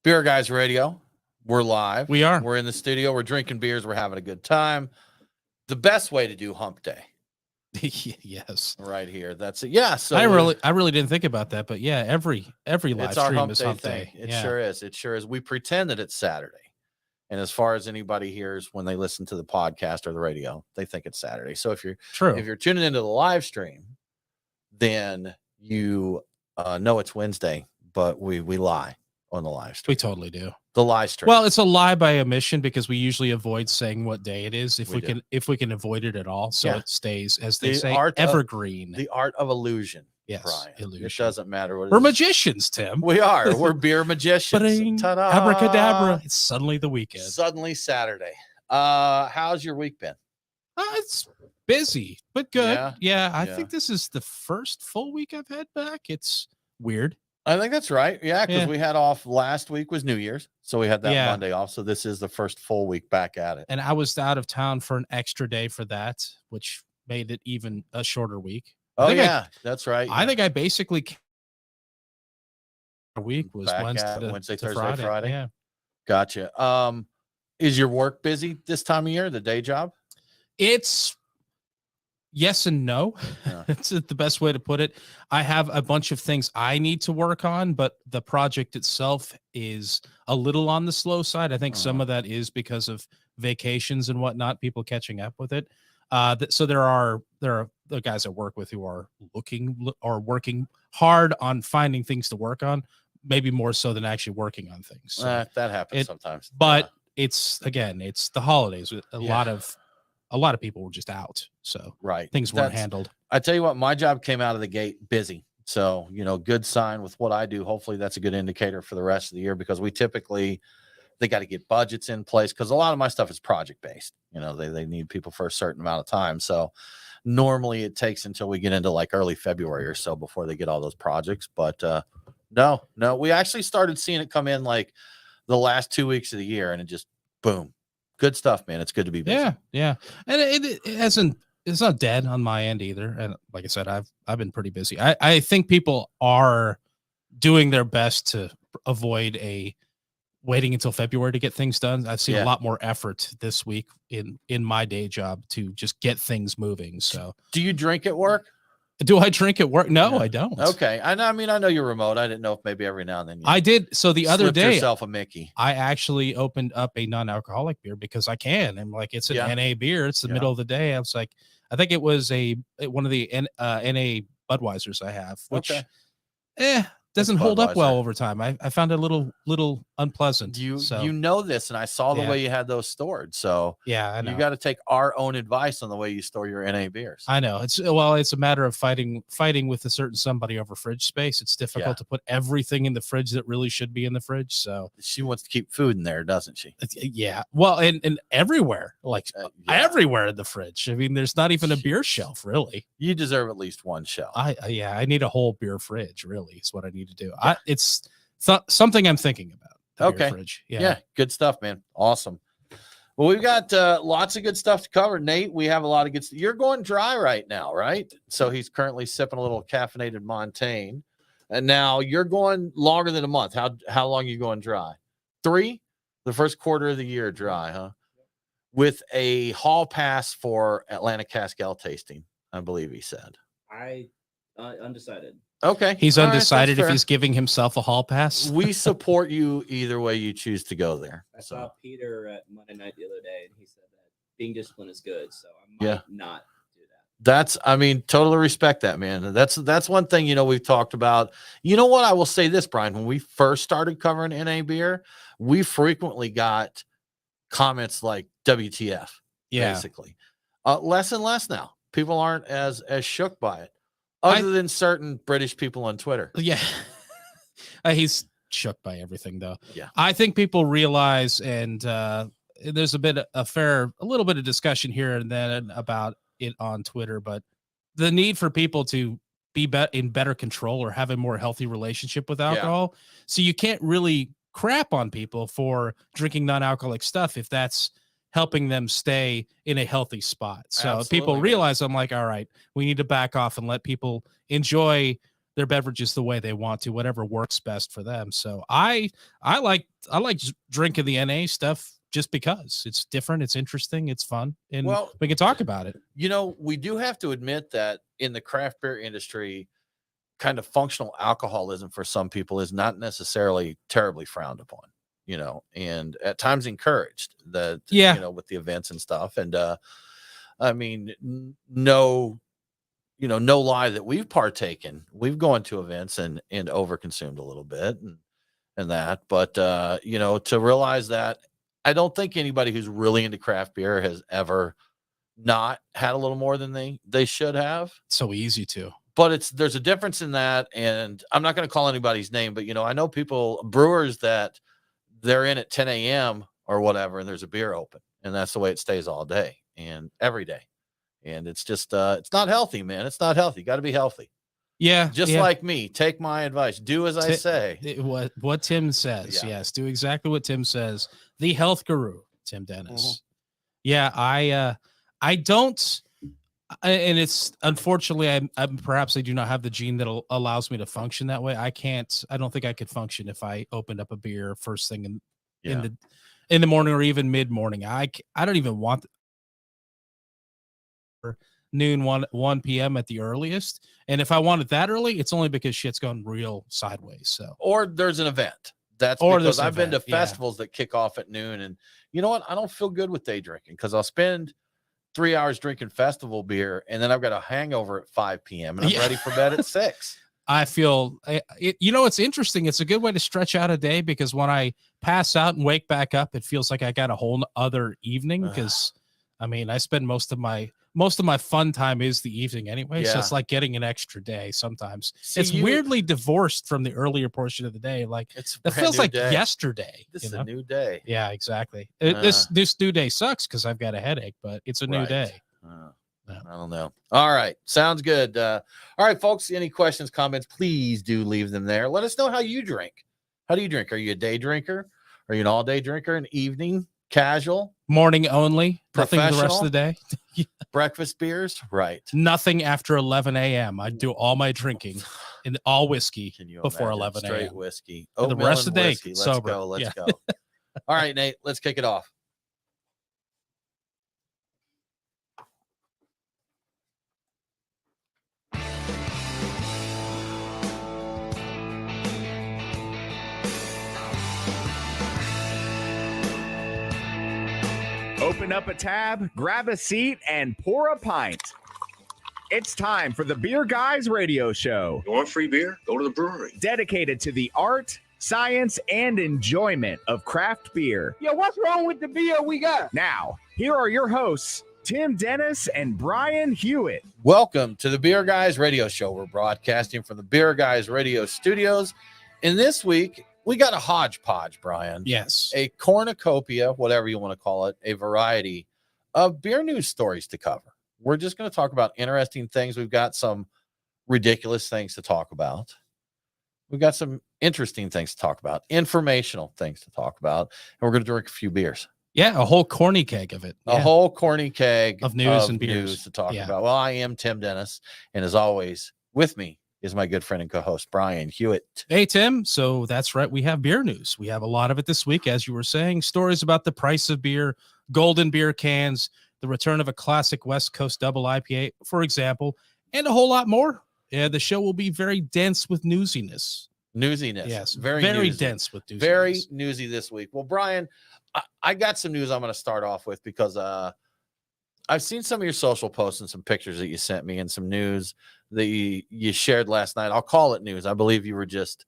Beer Guys Radio. We're live. We are. We're in the studio. We're drinking beers. We're having a good time. The best way to do hump day. Yes. Right here. That's it. Yeah. So I really didn't think about that, but yeah, every live it's our stream hump is day hump thing. day. It Yeah. sure is. It sure is. We pretend that it's Saturday. And as far as anybody hears when they listen to the podcast or the radio, they think it's Saturday. So if you're tuning into the live stream, then you know it's Wednesday, but we lie on the live stream. We totally do. The live stream. Well, it's a lie by omission because we usually avoid saying what day it is if we do. can avoid it at all. So it stays, as they say, art evergreen. The art of illusion. Yes, Brian. illusion. It doesn't matter what it We're is. magicians, Tim. We are. We're beer magicians. Ta-da. Abracadabra. It's suddenly the weekend. Suddenly Saturday. How's your week been? It's busy, but good. Yeah. I think this is the first full week I've had back. It's weird. I think that's right. Yeah, because we had off last week was New Year's. So we had that Monday off. So this is the first full week back at it. And I was out of town for an extra day for that, which made it even a shorter week. Oh, yeah, that's right. I think I basically a week was back Wednesday, Thursday, Friday. Yeah. Gotcha. Is your work busy this time of year, the day job? It's yes and no. Yeah. That's the best way to put it. I have a bunch of things I need to work on, but the project itself is a little on the slow side. I think some of that is because of vacations and whatnot, people catching up with it. So there are the guys I work with who are working hard on finding things to work on, maybe more so than actually working on things. So that happens sometimes. But it's the holidays. A lot of people were just out, so things weren't handled. I tell you what, my job came out of the gate busy. So, good sign with what I do. Hopefully that's a good indicator for the rest of the year, because they got to get budgets in place, because a lot of my stuff is project based. They need people for a certain amount of time. So normally it takes until we get into like early February or so before they get all those projects. But no, we actually started seeing it come in like the last 2 weeks of the year, and it just boom. Good stuff, man. It's good to be busy. Yeah. And it's not dead on my end either. And like I said, I've been pretty busy. I think people are doing their best to avoid waiting until February to get things done. I've seen a lot more effort this week in my day job to just get things moving. So do you drink at work? Do I drink at work? No, I don't. Okay. I know you're remote. I didn't know if maybe every now and then I did. So the other day, yourself a Mickey. I actually opened up a non-alcoholic beer because I can. And like, it's an NA beer. It's the middle of the day. I was like, I think it was one of the NA Budweisers I have, which doesn't hold up well over time. I found it a little unpleasant. You know this, and I saw the way you had those stored. So I know. You got to take our own advice on the way you store your NA beers. I know it's a matter of fighting with a certain somebody over fridge space. It's difficult to put everything in the fridge that really should be in the fridge. So she wants to keep food in there, doesn't she? Yeah. Well, and everywhere, everywhere in the fridge. I mean, there's not even a beer shelf, really. You deserve at least one shelf. I need a whole beer fridge. Really, is what I need to do. It's something I'm thinking about. Okay. Fridge. Yeah. Good stuff, man. Awesome. Well, we've got lots of good stuff to cover. Nate, we have a lot of good stuff. You're going dry right now, right? So he's currently sipping a little caffeinated Montaigne. And now you're going longer than a month. How long are you going dry? 3? The first quarter of the year dry, huh? With a hall pass for Atlanta Cask Ale tasting, I believe he said. Undecided. Okay. He's undecided if he's giving himself a hall pass. We support you either way you choose to go there. I saw Peter at Monday night the other day, and he said that being disciplined is good. So I might not do that. Totally respect that, man. That's one thing, we've talked about. You know what? I will say this, Brian, when we first started covering NA beer, we frequently got comments like WTF, basically. Less and less now. People aren't as shook by it. Other than certain British people on Twitter. Yeah. He's shook by everything, though. Yeah. I think people realize, and there's a little bit of discussion here and then about it on Twitter, but the need for people to be in better control or have a more healthy relationship with alcohol. So you can't really crap on people for drinking non-alcoholic stuff if that's helping them stay in a healthy spot. So people realize, I'm like, all right, we need to back off and let people enjoy their beverages the way they want to, whatever works best for them. So I like just drinking the NA stuff just because it's different, it's interesting, it's fun, and Well, we can talk about it. we do have to admit that in the craft beer industry, kind of functional alcoholism for some people is not necessarily terribly frowned upon, and at times encouraged that, with the events and stuff. And I mean, no lie that we've partaken. We've gone to events and overconsumed a little bit and that, but to realize that I don't think anybody who's really into craft beer has ever not had a little more than they should have. So easy to. But there's a difference in that, and I'm not going to call anybody's name, but I know brewers that they're in at 10 a.m. or whatever, and there's a beer open, and that's the way it stays all day and every day. And it's just it's not healthy, man. It's not healthy. You got to be healthy. Yeah, just like me. Take my advice. Do as I say. What Tim says. Yeah. Yes, do exactly what Tim says. The health guru, Tim Dennis. Mm-hmm. Yeah, I don't. And it's unfortunately, I perhaps I do not have the gene that allows me to function that way. I don't think I could function if I opened up a beer first thing in the morning or even mid morning. I don't even want noon 1 p.m. at the earliest. And if I want it that early, it's only because shit's gone real sideways. So or there's an event. That's because I've been to festivals that kick off at noon, and you know what? I don't feel good with day drinking because I'll spend 3 hours drinking festival beer, and then I've got a hangover at 5 p.m. and I'm ready for bed at 6. I feel it's interesting. It's a good way to stretch out a day because when I pass out and wake back up, it feels like I got a whole other evening. Because I mean, I spend most of my fun time is the evening anyway. So it's like getting an extra day. Sometimes it's weirdly divorced from the earlier portion of the day. Like it feels like yesterday. This is a new day. Yeah, exactly. This new day sucks because I've got a headache, but it's a new day. I don't know. All right. Sounds good. All right, folks. Any questions, comments, please do leave them there. Let us know how you drink. How do you drink? Are you a day drinker? Are you an all-day drinker? An evening? Casual? Morning only? Nothing the rest of the day? Breakfast beers? Right. Nothing after 11 a.m. I do all my drinking and all whiskey before 11 a.m. Straight whiskey. The rest of the day, let's sober. Go. Let's go. All right, Nate. Let's kick it off. Open up a tab, grab a seat, and pour a pint. It's time for the Beer Guys Radio Show. You want free beer? Go to the brewery. Dedicated to the art, science, and enjoyment of craft beer. Yo, what's wrong with the beer we got? Now, here are your hosts, Tim Dennis and Brian Hewitt. Welcome to the Beer Guys Radio Show. We're broadcasting from the Beer Guys Radio Studios. And this week, we got a hodgepodge, Brian. Yes. A cornucopia, whatever you want to call it, a variety of beer news stories to cover. We're just going to talk about interesting things. We've got some ridiculous things to talk about. We've got some interesting things to talk about, informational things to talk about, and we're going to drink a few beers. Yeah, a whole corny keg of it. A whole corny keg of news and beers to talk about. Well, I am Tim Dennis, and as always, with me is my good friend and co-host, Brian Hewitt. Hey, Tim. So that's right. We have beer news. We have a lot of it this week, as you were saying. Stories about the price of beer, golden beer cans, the return of a classic West Coast double IPA, for example, and a whole lot more. Yeah, the show will be very dense with newsiness. Yes, very dense with newsiness. Very newsy this week. Well, Brian, I got some news I'm going to start off with because I've seen some of your social posts and some pictures that you sent me and some news that you shared last night. I'll call it news. I believe you were just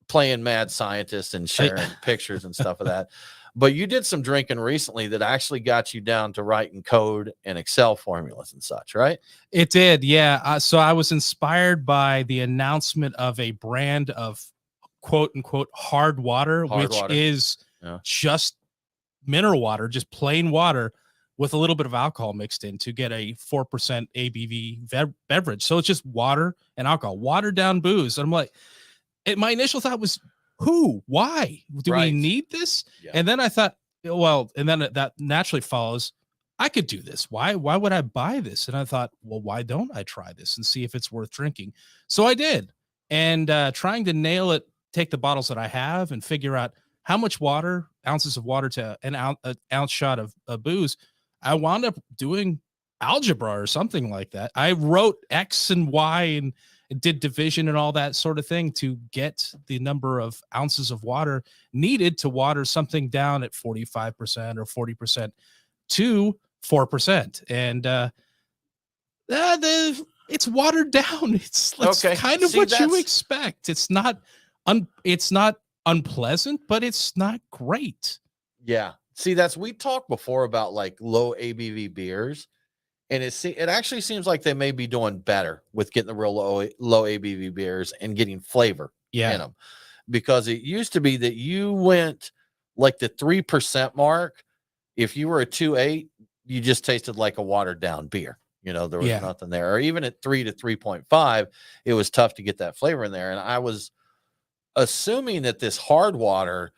playing mad scientist and sharing pictures and stuff of that. But you did some drinking recently that actually got you down to writing code and Excel formulas and such, right? It did, yeah. So I was inspired by the announcement of a brand of quote unquote hard water, which is just mineral water, just plain water with a little bit of alcohol mixed in to get a 4% ABV beverage. So it's just water and alcohol, watered down booze. And I'm like, my initial thought was, why do we need this? Yeah. And then I thought, well, and then that naturally follows, I could do this. Why would I buy this? And I thought, well, why don't I try this and see if it's worth drinking? So I did. and trying to nail it, take the bottles that I have and figure out how much ounces of water to an ounce shot of booze. I wound up doing algebra or something like that. I wrote X and Y and did division and all that sort of thing to get the number of ounces of water needed to water something down at 45% or 40% to 4%. And it's watered down. It's Okay. kind of See, what you that's- expect. It's not unpleasant, but it's not great. Yeah. See, we talked before about like low ABV beers, and it actually seems like they may be doing better with getting the real low ABV beers and getting flavor in them, because it used to be that you went like the 3% mark. If you were a 2.8, you just tasted like a watered down beer. There was nothing there. Or even at 3 to 3.5, it was tough to get that flavor in there. And I was assuming that this hard water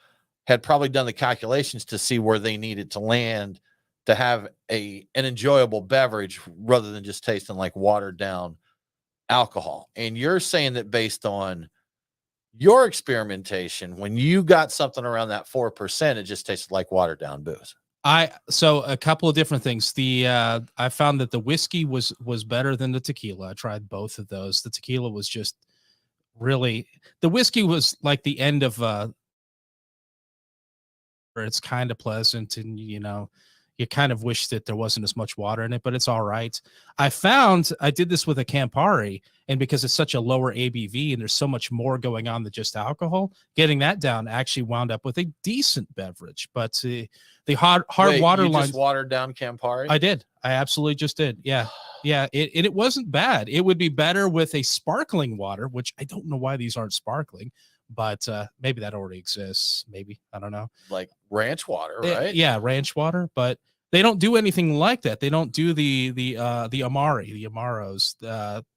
had probably done the calculations to see where they needed to land to have an enjoyable beverage rather than just tasting like watered down alcohol. And you're saying that based on your experimentation, when you got something around that 4%, it just tasted like watered down booze. So a couple of different things. I found that the whiskey was better than the tequila. I tried both of those. The tequila was just really, the whiskey was like the end of where it's kind of pleasant, and you kind of wish that there wasn't as much water in it, but it's all right. I did this with a Campari, and because it's such a lower ABV and there's so much more going on than just alcohol, getting that down actually wound up with a decent beverage. But the hard water you line, just watered down Campari? I did. I absolutely just did. Yeah. Yeah. It wasn't bad. It would be better with a sparkling water, which I don't know why these aren't sparkling, but maybe that already exists. Maybe, I don't know. Like ranch water, right? Yeah, ranch water, but they don't do anything like that. They don't do the Amaros,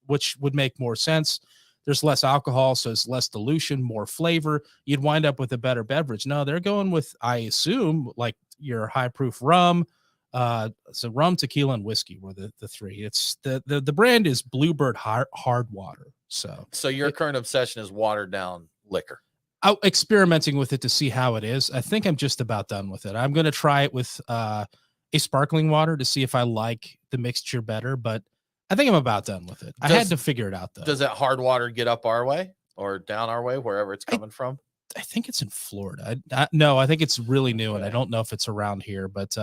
which would make more sense. There's less alcohol, so it's less dilution, more flavor. You'd wind up with a better beverage. No, they're going with, I assume, like your high proof rum. So rum, tequila, and whiskey were the three. It's the brand is Bluebird Hard Water. So your current obsession is watered down liquor. I'm experimenting with it to see how it is. I think I'm just about done with it. I'm going to try it with a sparkling water to see if I like the mixture better, but I think I'm about done with it. I had to figure it out though. Does that hard water get up our way or down our way, wherever it's coming from? I think it's in Florida. No, I think it's really new, and I don't know if it's around here. But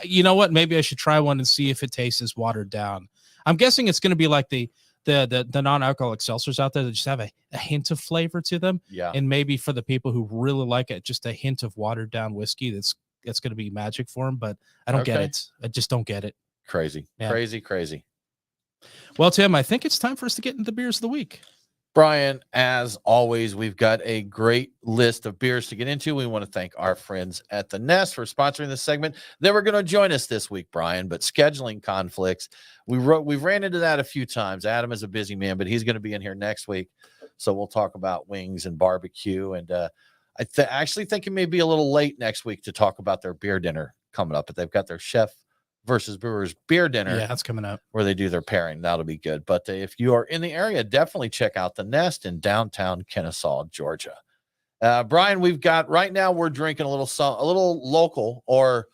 you know what? Maybe I should try one and see if it tastes as watered down. I'm guessing it's going to be like the non-alcoholic seltzers out there that just have a hint of flavor to them. Yeah. And maybe for the people who really like it, just a hint of watered down whiskey. That's going to be magic for them. But I don't get it. I just don't get it. Crazy. Well, Tim, I think it's time for us to get into the beers of the week. Brian, as always, we've got a great list of beers to get into. We want to thank our friends at the Nest for sponsoring this segment. They were going to join us this week, Brian, but scheduling conflicts. We've ran into that a few times. Adam is a busy man, but he's going to be in here next week. So we'll talk about wings and barbecue. And I actually think it may be a little late next week to talk about their beer dinner coming up, but they've got their Chef versus Brewers beer dinner. Yeah, that's coming up where they do their pairing. That'll be good. But if you are in the area, definitely check out the Nest in downtown Kennesaw, Georgia. Brian, we've got right now, we're drinking a little local or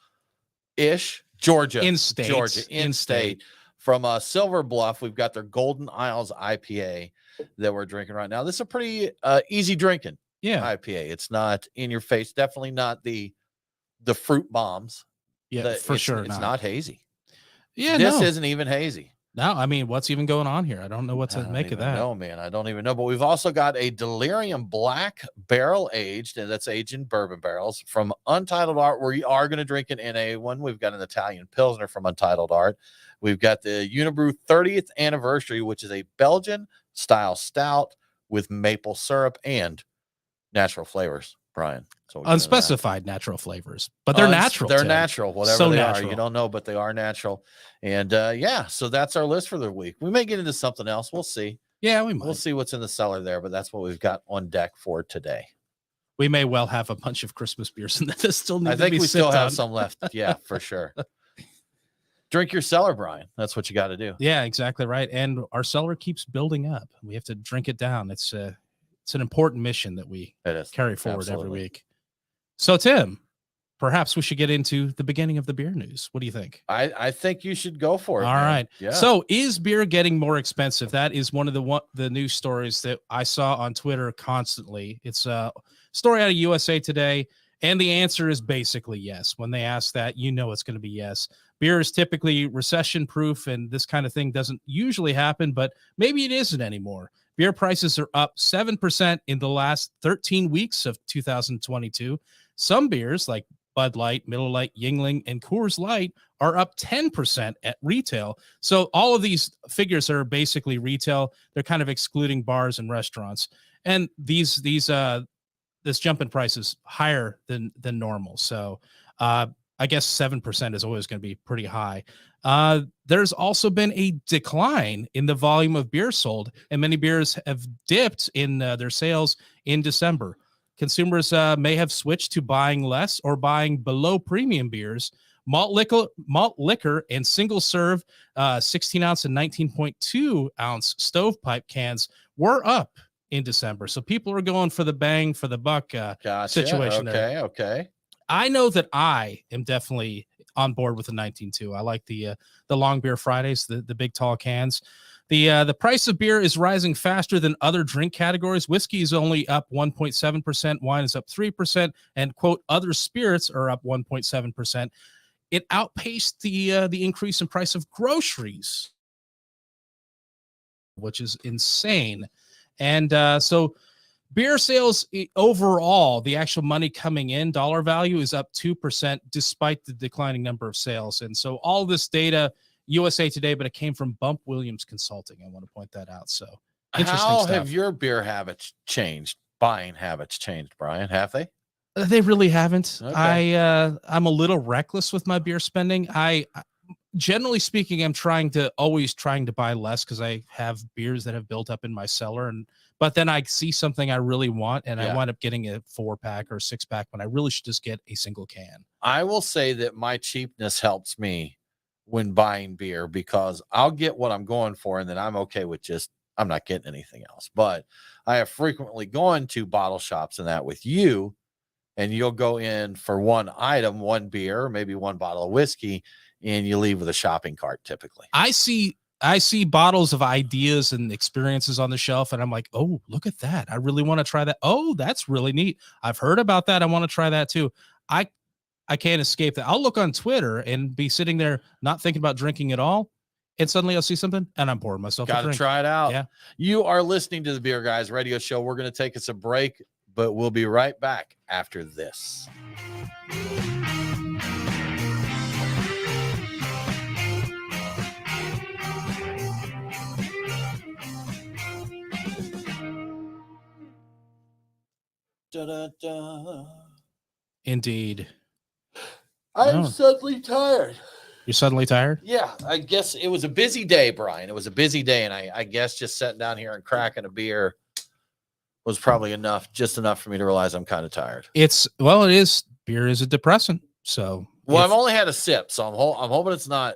ish Georgia in-state from Silver Bluff. We've got their Golden Isles IPA that we're drinking right now. This is a pretty easy drinking IPA. It's not in your face. Definitely not the fruit bombs. Yeah, for sure. It's not hazy. Yeah, this isn't even hazy. No, I mean, what's even going on here? I don't know what to make of that. No, man, I don't even know. But we've also got a Delirium Black barrel aged, and that's aged in bourbon barrels from Untitled Art. We are going to drink an NA one. We've got an Italian Pilsner from Untitled Art. We've got the Unibrew 30th anniversary, which is a Belgian style stout with maple syrup and natural flavors. Brian, so unspecified natural flavors, but they're natural. They're natural, whatever they are. You don't know, but they are natural. And so that's our list for the week. We may get into something else. We'll see. Yeah, we might. We'll see what's in the cellar there, but that's what we've got on deck for today. We may well have a bunch of Christmas beers in that still need. I think we still have some left. Yeah, for sure. Drink your cellar, Brian. That's what you got to do. Yeah, exactly right. And our cellar keeps building up. We have to drink it down. It's an important mission that we It is. carry forward every Absolutely. week. So, Tim, perhaps we should get into the beginning of the beer news. What do you think? I think you should go for it. All man. right. Yeah. So, is beer getting more expensive? That is one of the news stories that I saw on Twitter constantly. It's a story out of USA Today, and the answer is basically yes. When they ask that, you know it's going to be yes. Beer is typically recession proof, and this kind of thing doesn't usually happen, but maybe it isn't anymore. Beer prices are up 7% in the last 13 weeks of 2022. Some beers like Bud Light, Miller Lite, Yuengling, and Coors Light are up 10% at retail. So all of these figures are basically retail. They're kind of excluding bars and restaurants. And this jump in price is higher than normal. So I guess 7% is always going to be pretty high. There's also been a decline in the volume of beer sold, and many beers have dipped in their sales in December. Consumers may have switched to buying less or buying below premium beers. Malt liquor and single serve 16 ounce and 19.2 ounce stovepipe cans were up in December. So people are going for the bang for the buck Gotcha. situation there. Okay. I know that I am definitely on board with the 19.2. I like the long beer Fridays, the big tall cans. The price of beer is rising faster than other drink categories. Whiskey is only up 1.7%. Wine is up 3%. And, quote, other spirits are up 1.7%. It outpaced the increase in price of groceries, which is insane. And so beer sales overall, the actual money coming in, dollar value is up 2% despite the declining number of sales. And so all this data, USA Today, but it came from Bump Williams Consulting. I want to point that out. So interesting How stuff. have your beer habits changed? Buying habits changed, Brian? Have they? They really haven't. Okay. I'm a little reckless with my beer spending. I generally speaking, I'm always trying to buy less because I have beers that have built up in my cellar, but then I see something I really want and I wind up getting a 4-pack or 6-pack when I really should just get a single can. I will say that my cheapness helps me when buying beer because I'll get what I'm going for and then I'm okay with I'm not getting anything else. But I have frequently gone to bottle shops and that with you, and you'll go in for one item, one beer, maybe one bottle of whiskey, and you leave with a shopping cart typically. I see bottles of ideas and experiences on the shelf, and I'm like, oh, look at that. I really want to try that. Oh, that's really neat. I've heard about that. I want to try that too. I can't escape that. I'll look on Twitter and be sitting there not thinking about drinking at all, and suddenly I'll see something, and I'm pouring myself a Got to drink. try it out. Yeah. You are listening to the Beer Guys Radio Show. We're going to take us a break, but we'll be right back after this. Da-da-da. Indeed. I'm Oh. suddenly tired. You're suddenly tired? Yeah, I guess it was a busy day, Brian. It was a busy day, and I guess just sitting down here and cracking a beer was probably just enough for me to realize I'm kind of tired. It is. Beer is a depressant. So, Well, I've only had a sip, so I'm hoping it's not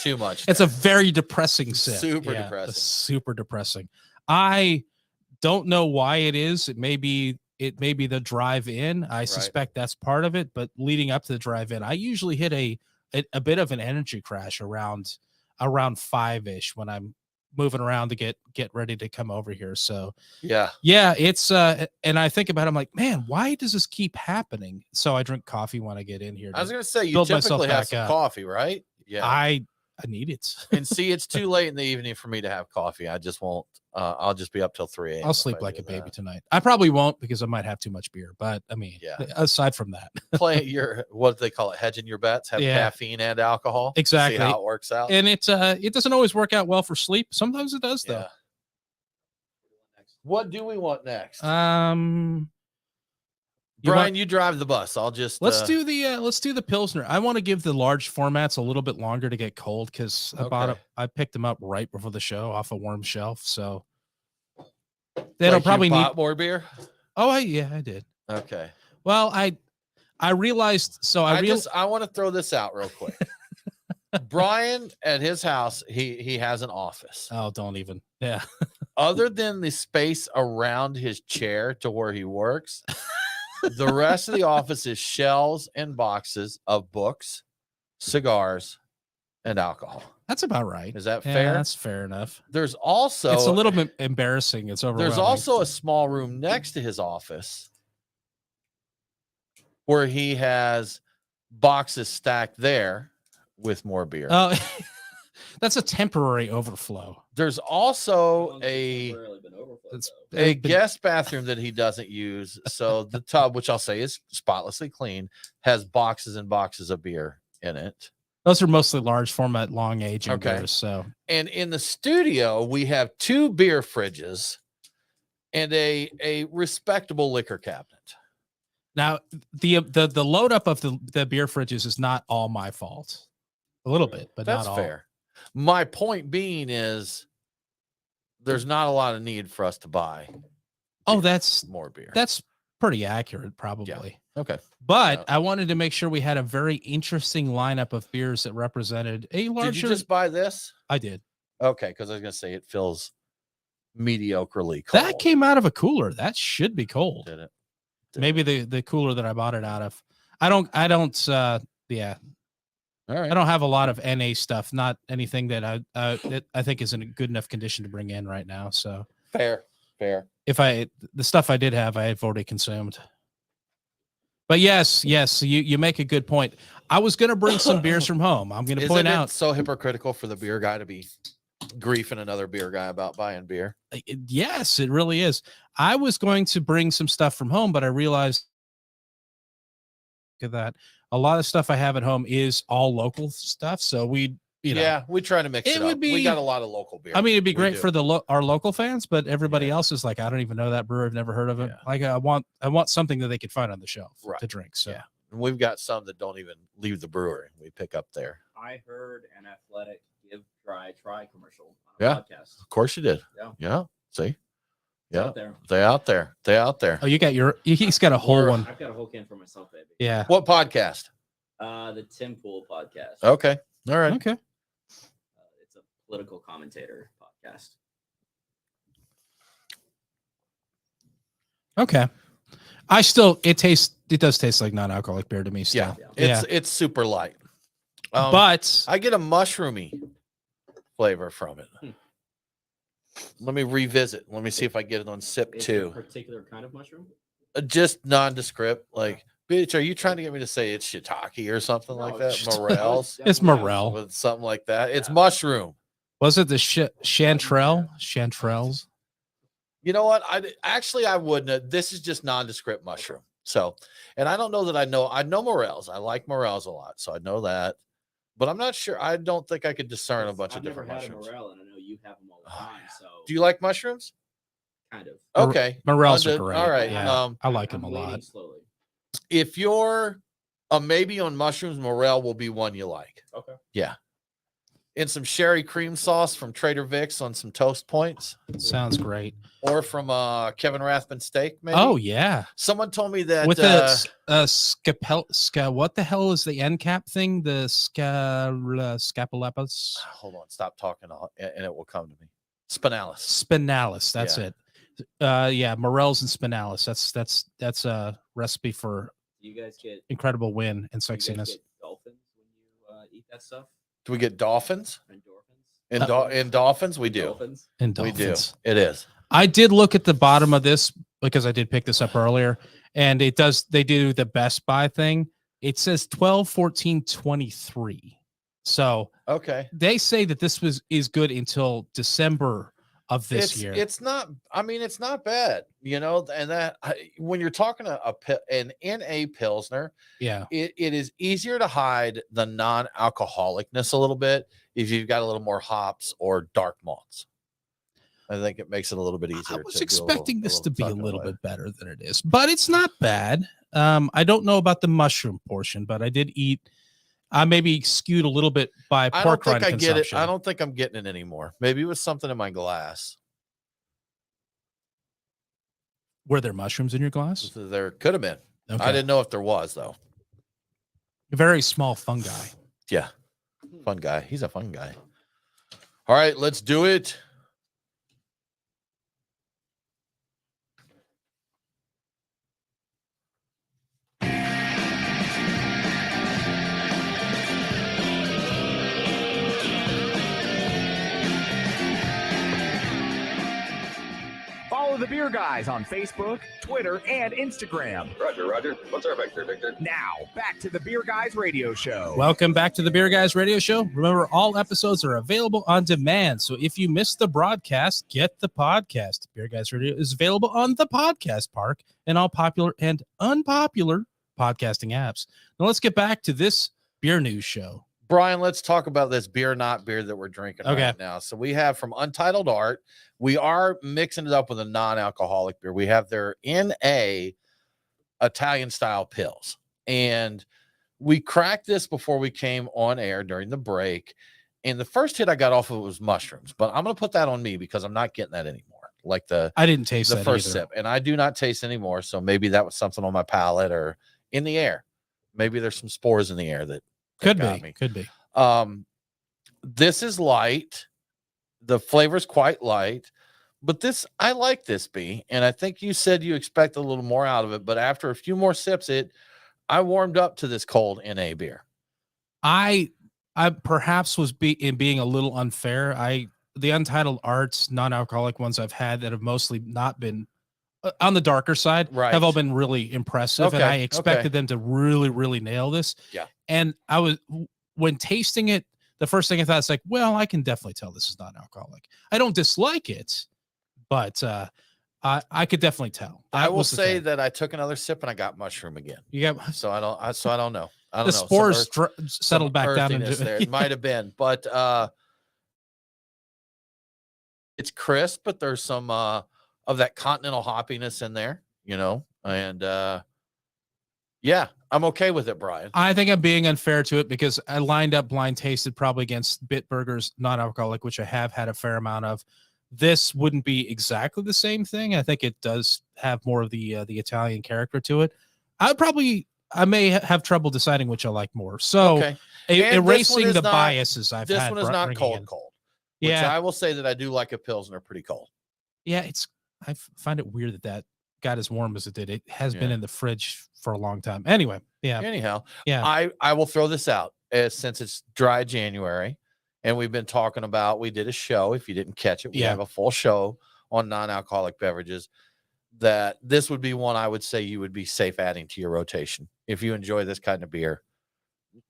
too much. It's a very depressing sip. Super depressing. Super depressing. I don't know why it is. It may be the drive in. I suspect that's part of it. But leading up to the drive in, I usually hit a bit of an energy crash around 5-ish when I'm moving around to get ready to come over here. So yeah, it's and I think about it, I'm like, man, why does this keep happening? So I drink coffee when I get in here. I was gonna say you build myself typically have back some up. coffee, right? Yeah, I need it. and see, it's too late in the evening for me to have coffee. I just won't. I'll just be up till 3 a.m. I'll sleep like a baby tonight. I probably won't because I might have too much beer. But I mean, aside from that, Play your what do they call it, hedging your bets. Have caffeine and alcohol. Exactly. See how it works out. And it doesn't always work out well for sleep. Sometimes it does, though. What do we want next? Brian, you drive the bus. I'll just let's do the Pilsner. I want to give the large formats a little bit longer to get cold because I picked them up right before the show off a warm shelf. So they don't probably need more beer. Oh, I did. Okay. Well, I realized. So I want to throw this out real quick. Brian at his house, he has an office. Oh, don't even. Yeah. Other than the space around his chair to where he works, the rest of the office is shelves and boxes of books, cigars, and alcohol. That's about right. Is that Yeah, fair? that's fair enough. There's also It's a little bit embarrassing. It's overwhelming. there's also a small room next to his office where he has boxes stacked there with more beer. Oh, that's a temporary overflow. There's How also long has it a temporarily been overflowed, It's though? a it's been- guest bathroom that he doesn't use. So the tub, which I'll say is spotlessly clean, has boxes and boxes of beer in it. Those are mostly large format, long aging Okay. beers. So And in the studio, we have 2 beer fridges and a respectable liquor cabinet. now the load up of the beer fridges is not all my fault. A little bit, but That's not all. fair. My point being is there's not a lot of need for us to buy Oh, that's more beer. pretty accurate, probably. Okay. But Yeah. I wanted to make sure we had a very interesting lineup of beers that represented a larger. Did you just buy this? I did. Okay, because I was gonna say it feels mediocrely cold. That came out of a cooler. That should be cold. Did it? Maybe the cooler that I bought it out of. I don't yeah. All right. I don't have a lot of NA stuff, not anything that I think is in a good enough condition to bring in right now. So Fair. if the stuff I did have, I've already consumed. But yes, you make a good point. I was going to bring some beers from home. I'm going to Isn't point it out, so hypocritical for the beer guy to be griefing another beer guy about buying beer? yes, it really is. I was going to bring some stuff from home, but I realized that a lot of stuff I have at home is all local stuff. So we try to mix It it, would up. We be- got a lot of local beer. I mean, it'd be We great do. for our local fans, but everybody Yeah. else is like, I don't even know that brewer. I've never heard of it. Yeah. Like, I want something that they could find on the shelf Right. to drink. So Yeah. And we've got some that don't even leave the brewery. We pick up there. I heard an Athletic Give Dry Try commercial on a Yeah. podcast. Of course you did. Yeah. Yeah. See? It's Yeah. out there. They out there. They out there. oh, you got he's got a whole We're- one. I've got a whole can for myself, baby. Yeah. What podcast? The Tim Pool podcast. Okay. All right. Okay. It's a political commentator podcast. Okay. It does taste like non-alcoholic beer to me Yeah. still. It's super light. But I get a mushroomy flavor from it. Hmm. Let me revisit. Let me see if I get it on sip Is there a 2. particular kind of mushroom? Just nondescript. Like, bitch, are you trying to get me to say it's shiitake or something like No, that? it's- Morels it's Definitely not. morel. with something like that. It's Yeah. mushroom. Was it the chanterelles? You know what? I wouldn't. This is just nondescript mushroom. So, and I don't know that I know morels. I like morels a lot, so I know that. But I'm not sure. I don't think I could discern a bunch I've of different never mushrooms. had a morel, and I know you have them all the Oh, time. yeah. So Do you like mushrooms? kind of. Okay. Morels are Under- great. all right, Yeah. I like I'm them a waiting lot. Slowly. If you're a maybe on mushrooms, morel will be one you like. Okay. Yeah. And some sherry cream sauce from Trader Vic's on some toast points, Sounds great. or from Kevin Rathman steak. Maybe. Oh yeah. Someone told me that With what the hell is the end cap thing? The scapulapas hold on, stop talking, and it will come to me. Spinalis. spinalis. That's Yeah. it. Yeah, morels and spinalis. That's a recipe for Do you guys get incredible win and do you guys sexiness. get dolphins when you eat that stuff? Do we get dolphins? Endorphins. In dolphins, we do. Dolphins. And We do. dolphins. It is. I did look at the bottom of this because I did pick this up earlier, and they do the Best Buy thing. It says 12/14/23. So Okay. they say that this is good until December of this year. It's not. I mean, it's not bad. You know, and when you're talking an NA Pilsner, Yeah. it is easier to hide the non-alcoholicness a little bit if you've got a little more hops or dark malts. I think it makes it a little bit easier. I was to do expecting this to be a tuck little away. bit better than it is, but it's not bad. I don't know about the mushroom portion, but I did eat. I maybe skewed a little bit by I pork don't think rind I get it. consumption. I don't think I'm getting it anymore. Maybe it was something in my glass. Were there mushrooms in your glass? There could have been. Okay. I didn't know if there was though. Very small fungi. Yeah. Fun guy. He's a fun guy. All right, let's do it. Follow the Beer Guys on Facebook, Twitter, and Instagram. Roger. What's our vector, Victor? Now, back to the Beer Guys Radio Show. Welcome back to the Beer Guys Radio Show. Remember, all episodes are available on demand. So if you missed the broadcast, get the podcast. Beer Guys Radio is available on the Podcast Park and all popular and unpopular podcasting apps. Now let's get back to this beer news show. Brian, let's talk about this beer, not beer that we're drinking right now. So we have from Untitled Art, we are mixing it up with a non-alcoholic beer. We have their NA Italian style pills. And we cracked this before we came on air during the break. And the first hit I got off of it was mushrooms, but I'm going to put that on me because I'm not getting that anymore. Like I didn't taste the that first either. sip, and I do not taste anymore. So maybe that was something on my palate or in the air. Maybe there's some spores in the air that Could got be. me. Could be. This is light. The flavor's quite light, but I like this B. And I think you said you expect a little more out of it, but after a few more sips, I warmed up to this cold NA beer. I perhaps was being a little unfair. The Untitled Arts non-alcoholic ones I've had that have mostly not been on the darker side, Right. have all been really impressive, and Okay, I expected them to really, really nail this. Yeah. And when tasting it, the first thing I thought is like, well, I can definitely tell this is non-alcoholic. I don't dislike it, but I could definitely tell. I will was the say thing. that I took another sip and I got mushroom again. You got So I don't know. I don't the know. Some spores some settled back down earthiness into there. It might have been, but it's crisp, but there's some of that continental hoppiness in there, and yeah, I'm okay with it, Brian. I think I'm being unfair to it because I lined up blind tasted probably against Bitburger's non-alcoholic, which I have had a fair amount of. This wouldn't be exactly the same thing. I think it does have more of the Italian character to it. I may have trouble deciding which I like more. So Okay. And this one erasing is the not- biases I've This had. one is not bringing cold, in. cold. Which Yeah, I will say that I do like a Pilsner pretty cold. yeah. I find it weird that got as warm as it did. It has been Yeah. in the fridge for a long time. Anyway, yeah, Anyhow, yeah. I will throw this out since it's dry January, and we've been talking about. We did a show. If you didn't catch it, we Yeah. have a full show on non-alcoholic beverages. That this would be one I would say you would be safe adding to your rotation if you enjoy this kind of beer.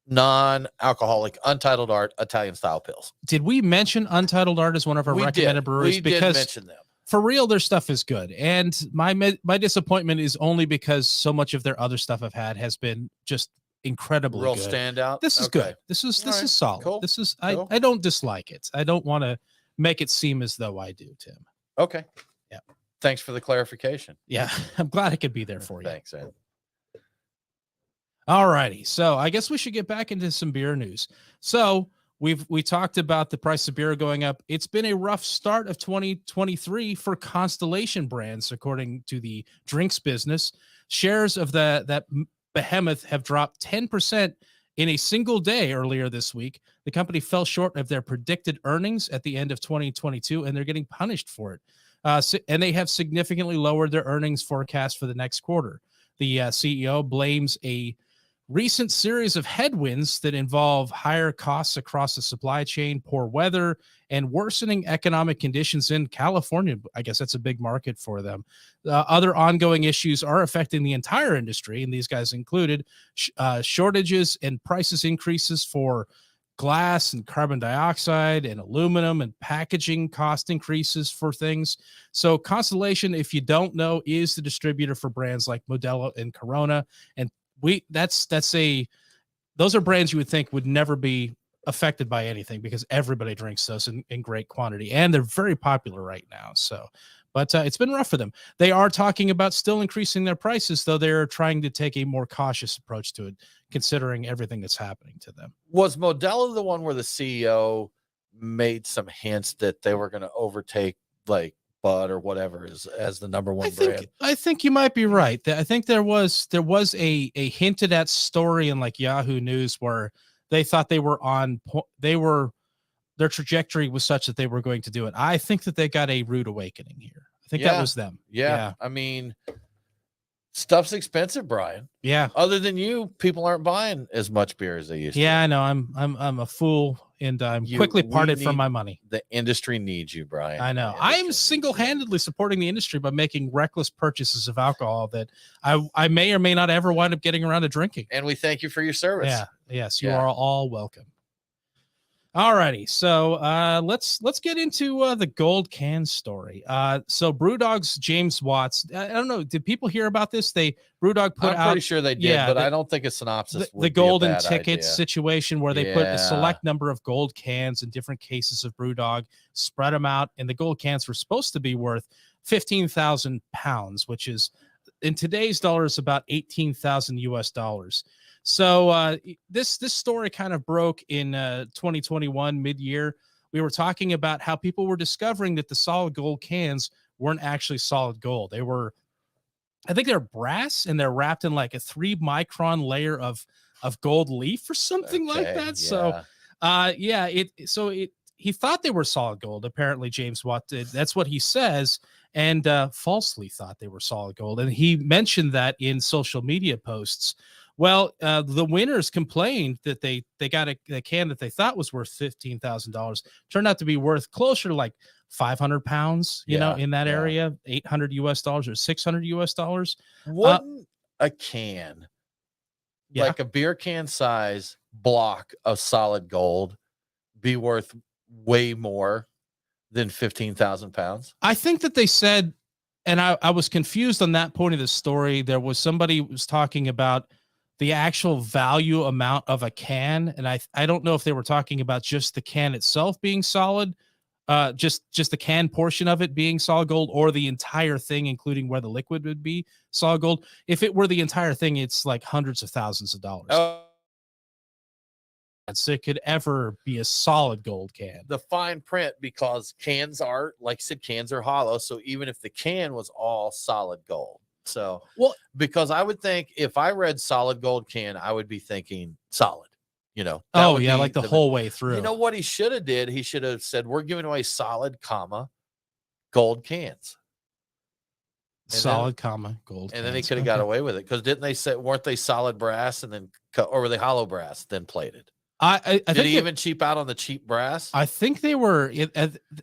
Non-alcoholic, Untitled Art, Italian style pills. Did we mention Untitled Art as one of our recommended breweries? We did mention them. For real, their stuff is good. And my disappointment is only because so much of their other stuff I've had has been just incredibly Real good. standout. This is Okay. good. This is All right. solid. Cool. This is Cool. I don't dislike it. I don't want to make it seem as though I do, Tim. Okay. Yeah. Thanks for the clarification. Yeah, I'm glad I could be there for you. Thanks, Ed. All righty. So I guess we should get back into some beer news. So we talked about the price of beer going up. It's been a rough start of 2023 for Constellation Brands, according to the drinks business. Shares of that behemoth have dropped 10% in a single day earlier this week. The company fell short of their predicted earnings at the end of 2022, and they're getting punished for it. And they have significantly lowered their earnings forecast for the next quarter. The CEO blames a recent series of headwinds that involve higher costs across the supply chain, poor weather, and worsening economic conditions in California. I guess that's a big market for them. Other ongoing issues are affecting the entire industry, and these guys included shortages and prices increases for glass and carbon dioxide and aluminum and packaging cost increases for things. So Constellation, if you don't know, is the distributor for brands like Modelo and Corona. And those are brands you would think would never be affected by anything because everybody drinks those in great quantity, and they're very popular right now. So, but it's been rough for them. They are talking about still increasing their prices, though they're trying to take a more cautious approach to it, considering everything that's happening to them. Was Modelo the one where the CEO made some hints that they were going to overtake like Bud or whatever as the number one brand? I think you might be right. I think there was a hinted at story in like Yahoo News where they thought they were their trajectory was such that they were going to do it. I think that they got a rude awakening here. I think that Yeah. was them. Yeah. I mean, stuff's expensive, Brian. Yeah. Other than you, people aren't buying as much beer as they used to. Yeah, I know. I'm a fool, and I'm You- quickly we parted from need- my money. The industry needs you, Brian. I know. The I industry am needs you. single-handedly supporting the industry by making reckless purchases of alcohol that I may or may not ever wind up getting around to drinking. And we thank you for your service. Yeah. Yes, you Yeah. are all welcome. All righty, so let's get into the gold can story. So Brewdog's James Watts. I don't know. Did people hear about this? Brewdog put I'm out pretty sure they did, yeah, but the- I don't think a synopsis the would be a golden bad tickets idea. situation where they put a Yeah. select number of gold cans in different cases of Brewdog, spread them out, and the gold cans were supposed to be worth 15,000 pounds, which is in today's dollars about 18,000 US dollars. So this story kind of broke in 2021 mid-year. We were talking about how people were discovering that the solid gold cans weren't actually solid gold. I think they're brass, and they're wrapped in like a 3-micron layer of gold leaf or something like Okay, that. So he thought they were solid gold. Apparently, James Watt did. That's what he says, and falsely thought they were solid gold. And he mentioned that in social media posts. Well, the winners complained that they got a can that they thought was worth $15,000 turned out to be worth closer to like 500 pounds, in that yeah. area, 800 US dollars or 600 US dollars. Wouldn't a can, Yeah. like a beer can size block of solid gold, be worth way more than 15,000 pounds? I think that they said, and I was confused on that point of the story. There was somebody who was talking about the actual value amount of a can, and I don't know if they were talking about just the can itself being solid, just the can portion of it being solid gold, or the entire thing, including where the liquid would be solid gold. If it were the entire thing, it's like hundreds of thousands of dollars. Oh, So it could ever be a solid gold can. the fine print, because cans are, like I said, cans are hollow. So even if the can was all solid gold. So, Well- because I would think if I read solid gold can, I would be thinking solid, that Oh would yeah, be like the whole way through. You know what he should have did? He should have said, we're giving away solid, gold cans. then- solid, gold. And then he cans. could have got Okay. away with it. Because didn't they say, weren't they solid brass and then cut, or were they hollow brass, then plated? I Did think he even cheap out on the cheap brass? I think they were.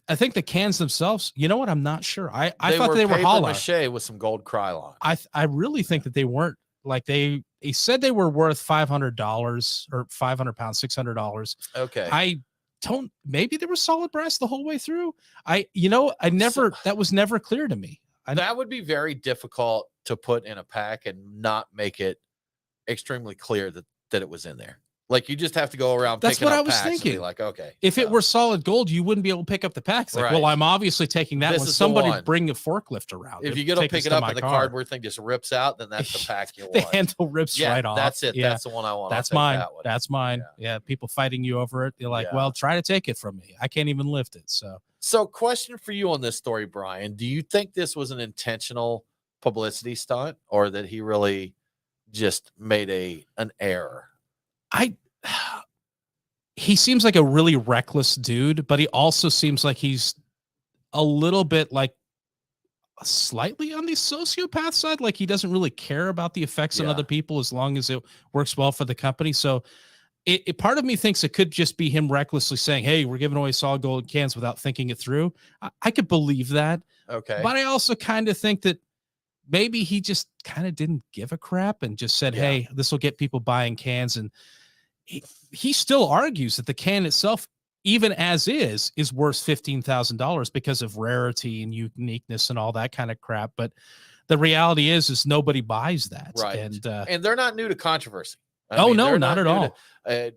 I think the cans themselves. You know what? I'm not sure. I thought they were paper hollow. mache with some gold Krylon. I really think that they weren't. Like he said they were worth $500 or 500 pounds, $600. Okay. I don't. Maybe they were solid brass the whole way through. I never. That was never clear to me. That would be very difficult to put in a pack and not make it extremely clear that it was in there. Like you just have to go around. That's picking what up I was packs and be thinking. like, okay, If it so were solid gold, you wouldn't be able to pick up the packs. Like, Right. well, I'm obviously taking that This one. is the Somebody one. bring a forklift around. if to you go to take pick us it to up my and the car. cardboard thing just rips out, then that's the pack you The want. handle rips Yeah, right off. that's it. Yeah. That's the one I want. I'll That's take mine. that one. That's mine. Yeah. People fighting you over it. You're like, Yeah. well, try to take it from me. I can't even lift it. So, question for you on this story, Brian. Do you think this was an intentional publicity stunt, or that he really just made an error? He seems like a really reckless dude, but he also seems like he's a little bit like slightly on the sociopath side. Like he doesn't really care about the effects on Yeah. other people as long as it works well for the company. So it part of me thinks it could just be him recklessly saying, hey, we're giving away solid gold cans without thinking it through. I could believe that. Okay. But I also kind of think that maybe he just kind of didn't give a crap and just said, Yeah. hey, this will get people buying cans. And he still argues that the can itself, even as is worth $15,000 because of rarity and uniqueness and all that kind of crap. But the reality is nobody buys that. Right. And they're not new to controversy. no, they're not at new all.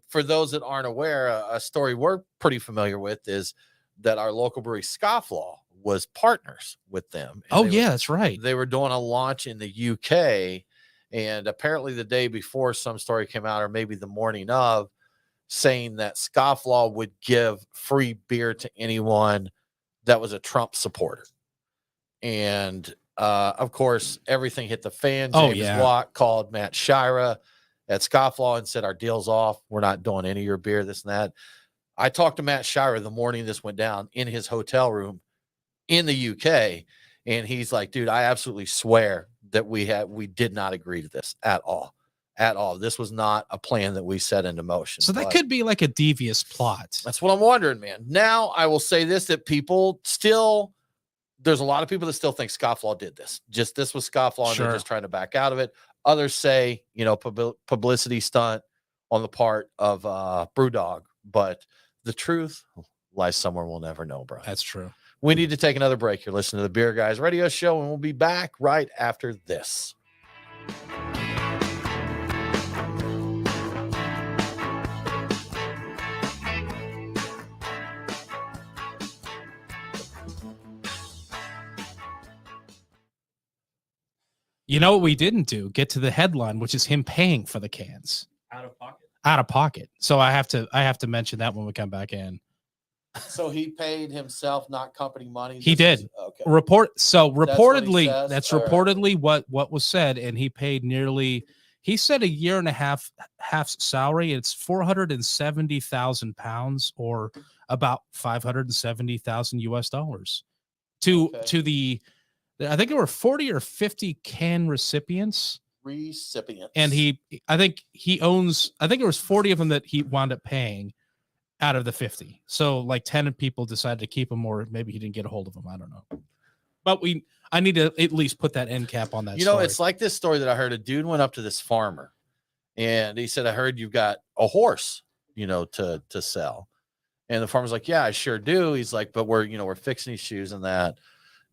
For those that aren't aware, a story we're pretty familiar with is that our local brewery Scofflaw was partners with them. And Oh, they yeah, that's right. They were doing a launch in the UK, and apparently the day before, some story came out, or maybe the morning of, saying that Scofflaw would give free beer to anyone that was a Trump supporter. And of course, everything hit the fan. Oh, James yeah. Watt called Matt Shira at Scofflaw and said, our deal's off. We're not doing any of your beer, this and that. I talked to Matt Shire the morning this went down in his hotel room in the UK. And he's like, dude, I absolutely swear that we did not agree to this at all. At all. This was not a plan that we set into motion. So that But could be like a devious plot. that's what I'm wondering, man. Now I will say this, that people still, there's a lot of people that still think Scofflaw did this. Just this was Scofflaw and Sure. they're just trying to back out of it. Others say, you know, publicity stunt on the part of Brewdog, but the truth lies somewhere we'll never know, Brian. That's true. We need to take another break. You're listening to the Beer Guys Radio Show, and we'll be back right after this. You know what we didn't do? Get to the headline, which is him paying for the cans Out of pocket. out of pocket. So I have to mention that when we come back in. So he paid himself, not company money. He This did. is- okay. Reportedly, says? that's All right. reportedly what was said, and he paid nearly. He said a year and a half salary. It's 470,000 pounds, or about 570,000 US dollars, to the. I think there were 40 or 50 can recipients, Recipients. and I think there was 40 of them that he wound up paying out of the 50. So like 10 people decided to keep him, or maybe he didn't get a hold of them. I don't know. But I need to at least put that end cap on that. You know, story. it's like this story that I heard. A dude went up to this farmer and he said, I heard you've got a horse, you know, to sell. And the farmer's like, yeah, I sure do. He's like, but we're fixing his shoes and that.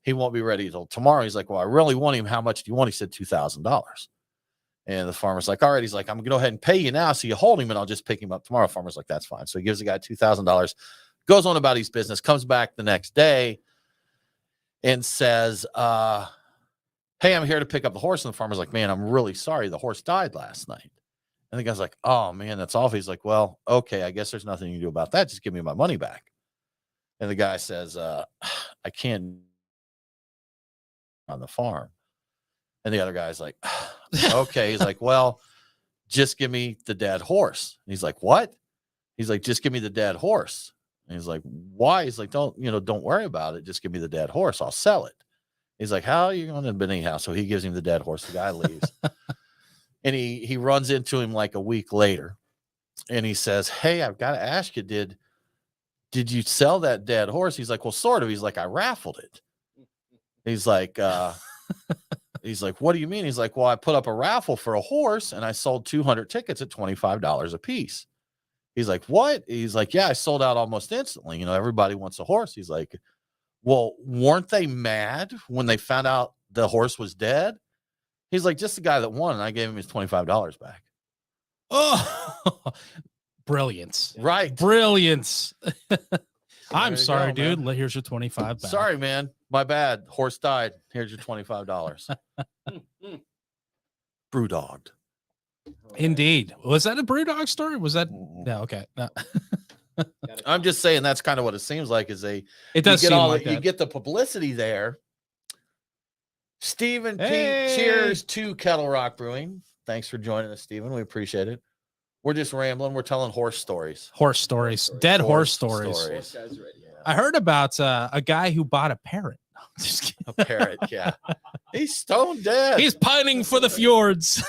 He won't be ready till tomorrow. He's like, well, I really want him. How much do you want? He said $2,000. And the farmer's like, all right. He's like, I'm going to go ahead and pay you now. So you hold him and I'll just pick him up tomorrow. Farmer's like, that's fine. So he gives the guy $2,000, goes on about his business, comes back the next day and says, hey, I'm here to pick up the horse. And the farmer's like, man, I'm really sorry. The horse died last night. And the guy's like, oh man, that's awful. He's like, well, okay, I guess there's nothing you can do about that. Just give me my money back. And the guy says, I can't on the farm. And the other guy's like, okay. He's like, well, just give me the dead horse. And he's like, what? He's like, just give me the dead horse. And he's like, why? He's like, don't worry about it. Just give me the dead horse. I'll sell it. He's like, how are you going to, but anyhow, so he gives him the dead horse. The guy leaves. And he runs into him like a week later. And he says, hey, I've got to ask you, did you sell that dead horse? He's like, well, sort of. He's like, I raffled it. He's like, what do you mean? He's like, well, I put up a raffle for a horse and I sold 200 tickets at $25 a piece. He's like, what? He's like, yeah, I sold out almost instantly. You know, everybody wants a horse. He's like, well, weren't they mad when they found out the horse was dead? He's like, just the guy that won. And I gave him his $25 back. Oh, brilliance. Right. Brilliance. I'm you sorry, go, dude. Here's your 25 back. Sorry, man. My bad. Horse died. Here's your $25. Brewdogged. Indeed. Was that a Brewdog story? Was that? No. Okay. No. I'm just saying that's kind of what it seems like. Is It does you seem get like you that. get the publicity there. Stephen Hey. Pete, cheers to Kettle Rock Brewing. Thanks for joining us, Stephen. We appreciate it. We're just rambling. We're telling horse stories. Horse stories. Dead horse stories. Horse guys ready. I heard about a guy who bought a parrot. Just kidding. A parrot, yeah. He's stone dead. He's pining for the fjords.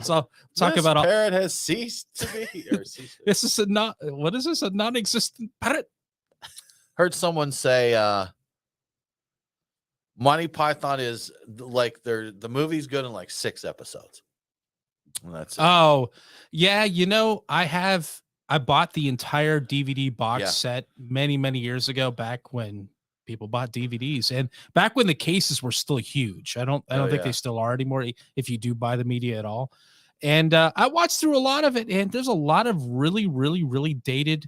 So talk This about all. parrot has ceased to be. Or ceased to- This is what is this? A non-existent parrot? Heard someone say Monty Python is like the movie's good in like 6 episodes. And that's it. Oh, yeah. You know, I bought the entire DVD box Yeah. set many years ago, back when people bought DVDs and back when the cases were still huge. I don't think yeah. they still are anymore if you do buy the media at all. And I watched through a lot of it, and there's a lot of really dated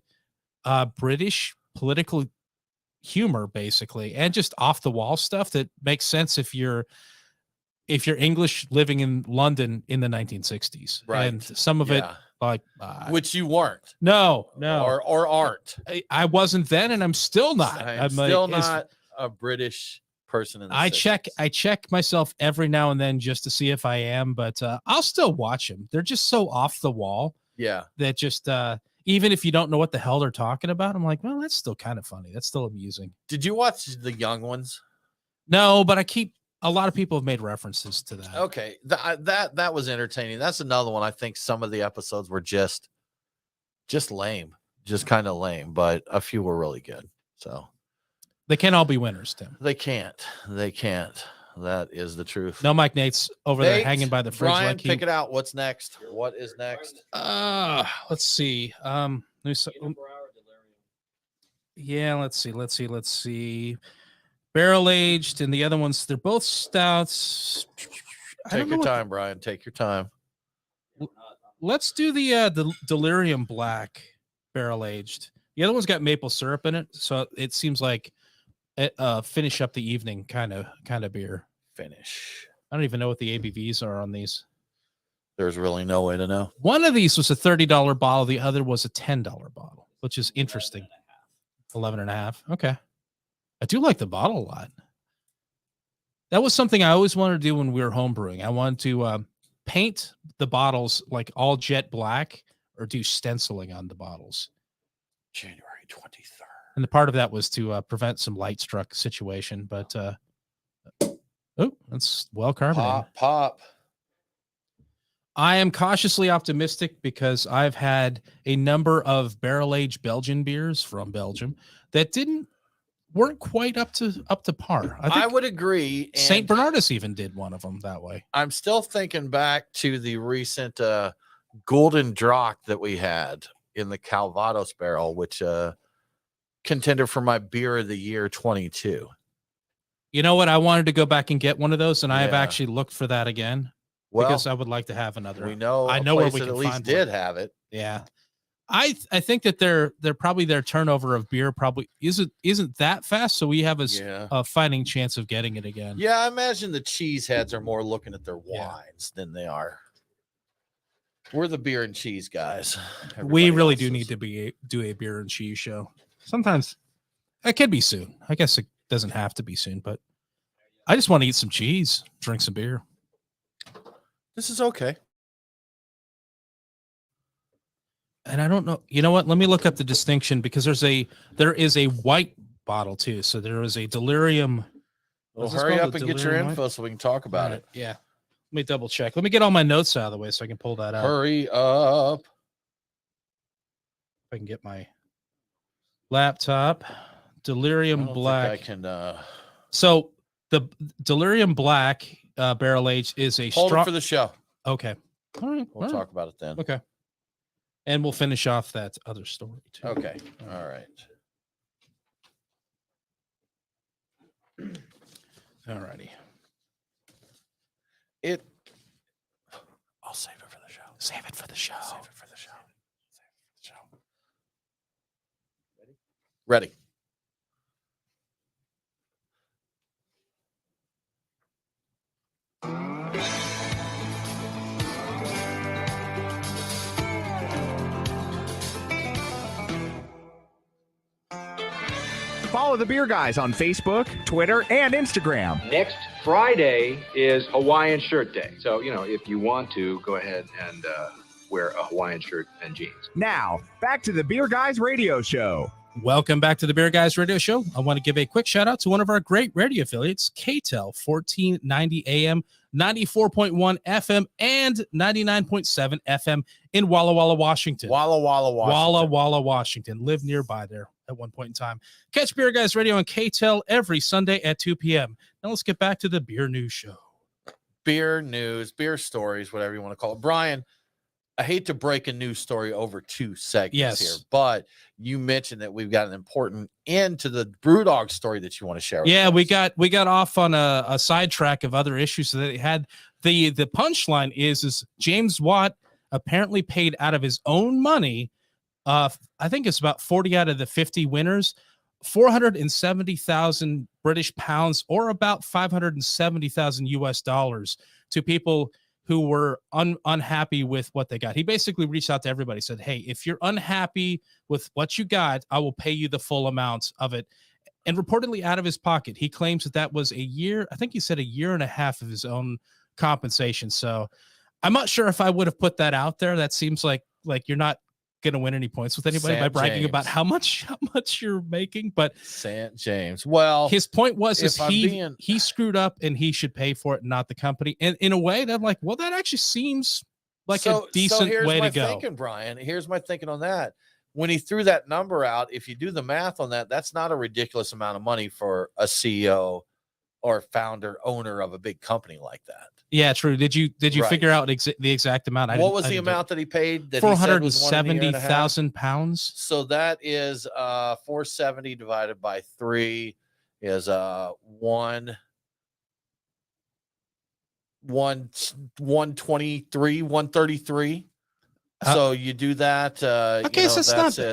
British political humor, basically, and just off the wall stuff that makes sense if you're English living in London in the 1960s. Right. And some of it, Yeah. like, Which you weren't. no, Or aren't. I wasn't then, and I'm still not. I'm I'm like, still as- not a British person in the I 60s. check myself every now and then just to see if I am, but I'll still watch them. They're just so off the wall Yeah. that just even if you don't know what the hell they're talking about, I'm like, well, that's still kind of funny. That's still amusing. Did you watch the young ones? No, but a lot of people have made references to that. Okay. That was entertaining. That's another one. I think some of the episodes were just lame, just kind of lame, but a few were really good. So They can't all be winners, Tim. they can't. That is the truth. No, Mike Nate's over there Nate, hanging by the fridge. Brian, Like pick it out. What's next? What is next? let's see. Let me s- 24-hour delirium. Yeah, let's see. Barrel aged, and the other ones, they're both stouts. I Take don't know your what- time, Brian. Take your time. Let's do the Delirium Black barrel aged. The other one's got maple syrup in it, so it seems like finish up the evening kind of beer. Finish. I don't even know what the ABVs are on these. There's really no way to know. One of these was a $30 bottle, the other was a $10 bottle, which is interesting. 11 and a half. Okay. I do like the bottle a lot. That was something I always wanted to do when we were homebrewing. I wanted to paint the bottles like all jet black or do stenciling on the bottles. January 23rd. And the part of that was to prevent some light struck situation. But that's well carbonated. Pop. I am cautiously optimistic because I've had a number of barrel aged Belgian beers from Belgium that weren't quite up to par. I would agree. St. and Bernardus even did one of them that way. I'm still thinking back to the recent Golden Drac that we had in the Calvados barrel, which contender for my beer of the year 22. You know what? I wanted to go back and get one of those, and I have Yeah. actually looked for that again Well, because I would like to have another. we know I a know where place we that can at least find did one. have it. Yeah. I think that they're probably their turnover of beer probably isn't that fast, so we have Yeah. a fighting chance of getting it again. Yeah, I imagine the cheese heads are more looking at their Yeah. wines than they are. We're the beer and cheese guys. We Everybody really else do is- need to do a beer and cheese show. Sometimes it could be soon. I guess it doesn't have to be soon, but I just want to eat some cheese, drink some beer. This is okay. And I don't know. You know what? Let me look up the distinction because there is a white bottle too. So there is a Delirium. Well, Is this hurry called up the and get your Delirium info so we can talk about it. Yeah. Let me double check. Let me get all my notes out of the way so I can pull that out. Hurry up. If I can get my laptop. Delirium I don't Black. think I can So the Delirium Black barrel aged is a hold it strong. for the show. Okay. All right. We'll talk about it then. Okay. And we'll finish off that other story too. Okay. All right. All righty. I'll save it for the show. Save it for the show. Save it for the show. Save it for the show. Ready. Follow the Beer Guys on Facebook, Twitter, and Instagram. Next Friday is Hawaiian Shirt Day. So, if you want to, go ahead and wear a Hawaiian shirt and jeans. Now, back to the Beer Guys radio show. Welcome back to the Beer Guys Radio Show. I want to give a quick shout out to one of our great radio affiliates, KTEL 1490 AM, 94.1 FM, and 99.7 FM in Walla Walla, Washington. Walla Walla, Washington. Walla Walla, Washington. Live nearby there at one point in time. Catch Beer Guys Radio on KTEL every Sunday at 2 p.m. Now let's get back to the Beer News Show. Beer news, beer stories, whatever you want to call it. Brian, I hate to break a news story over two segments Yes. here, but you mentioned that we've got an important end to the Brewdog story that you want to share. With Yeah, us. we got off on a sidetrack of other issues. So they had the punchline is James Watt apparently paid out of his own money. I think it's about 40 out of the 50 winners, 470,000 British pounds, or about 570,000 US dollars to people who were unhappy with what they got. He basically reached out to everybody, said, hey, if you're unhappy with what you got, I will pay you the full amount of it. and reportedly out of his pocket. He claims that was a year. I think he said a year and a half of his own compensation. So I'm not sure if I would have put that out there. That seems like you're not going to win any points with anybody by St. bragging about James. how much you're making. But St. James. Well, his point was is if I'm he screwed up and he should pay for it, not the company. And in a way, that I'm like, well, that actually seems like a decent here's way my to go. thinking, Brian. Here's my thinking on that. When he threw that number out, if you do the math on that, that's not a ridiculous amount of money for a CEO or founder, owner of a big company like that. Yeah, true. Did you Right. figure out the exact amount? What was the amount that he paid? That Four he said hundred and was one in a year and a half? 70,000 pounds. So that is 470 divided by 3 is 123, 133. So you do that. Okay, so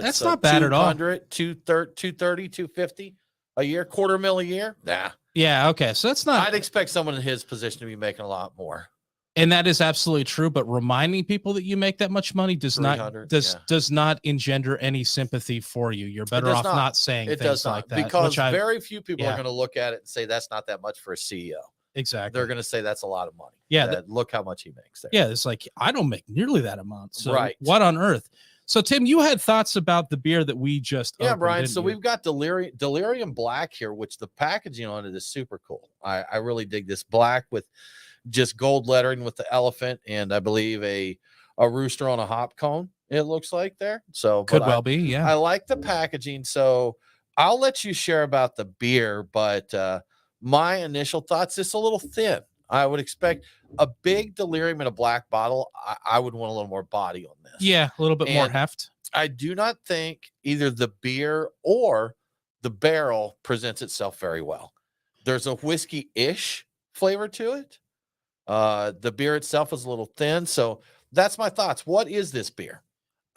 that's not bad at all. 230, 250 a year, $250,000 a year. Nah. Yeah, okay. So that's not I'd expect someone in his position to be making a lot more. and that is absolutely true, but reminding people that you make that much money does not 300, does not engender any sympathy for you. You're better does off not. not saying It things does not, like that. because which I, very few people yeah. are going to look at it and say that's not that much for a CEO. exactly. They're going to say that's a lot of money. Yeah, That, look how much he makes there. Yeah, it's like I don't make nearly that amount. So Right. what on earth? So Tim, you had thoughts about the beer that we just Yeah, opened, Brian. didn't So you? we've got Delirium Black here, which the packaging on it is super cool. I really dig this black with just gold lettering with the elephant and I believe a rooster on a hop cone. It looks like there. So could but well be, yeah. I like the packaging. So I'll let you share about the beer, but my initial thoughts, it's a little thin. I would expect a big Delirium in a black bottle. I would want a little more body on this. Yeah, a little bit more And heft. I do not think either the beer or the barrel presents itself very well. There's a whiskey-ish flavor to it. The beer itself is a little thin. So that's my thoughts. What is this beer?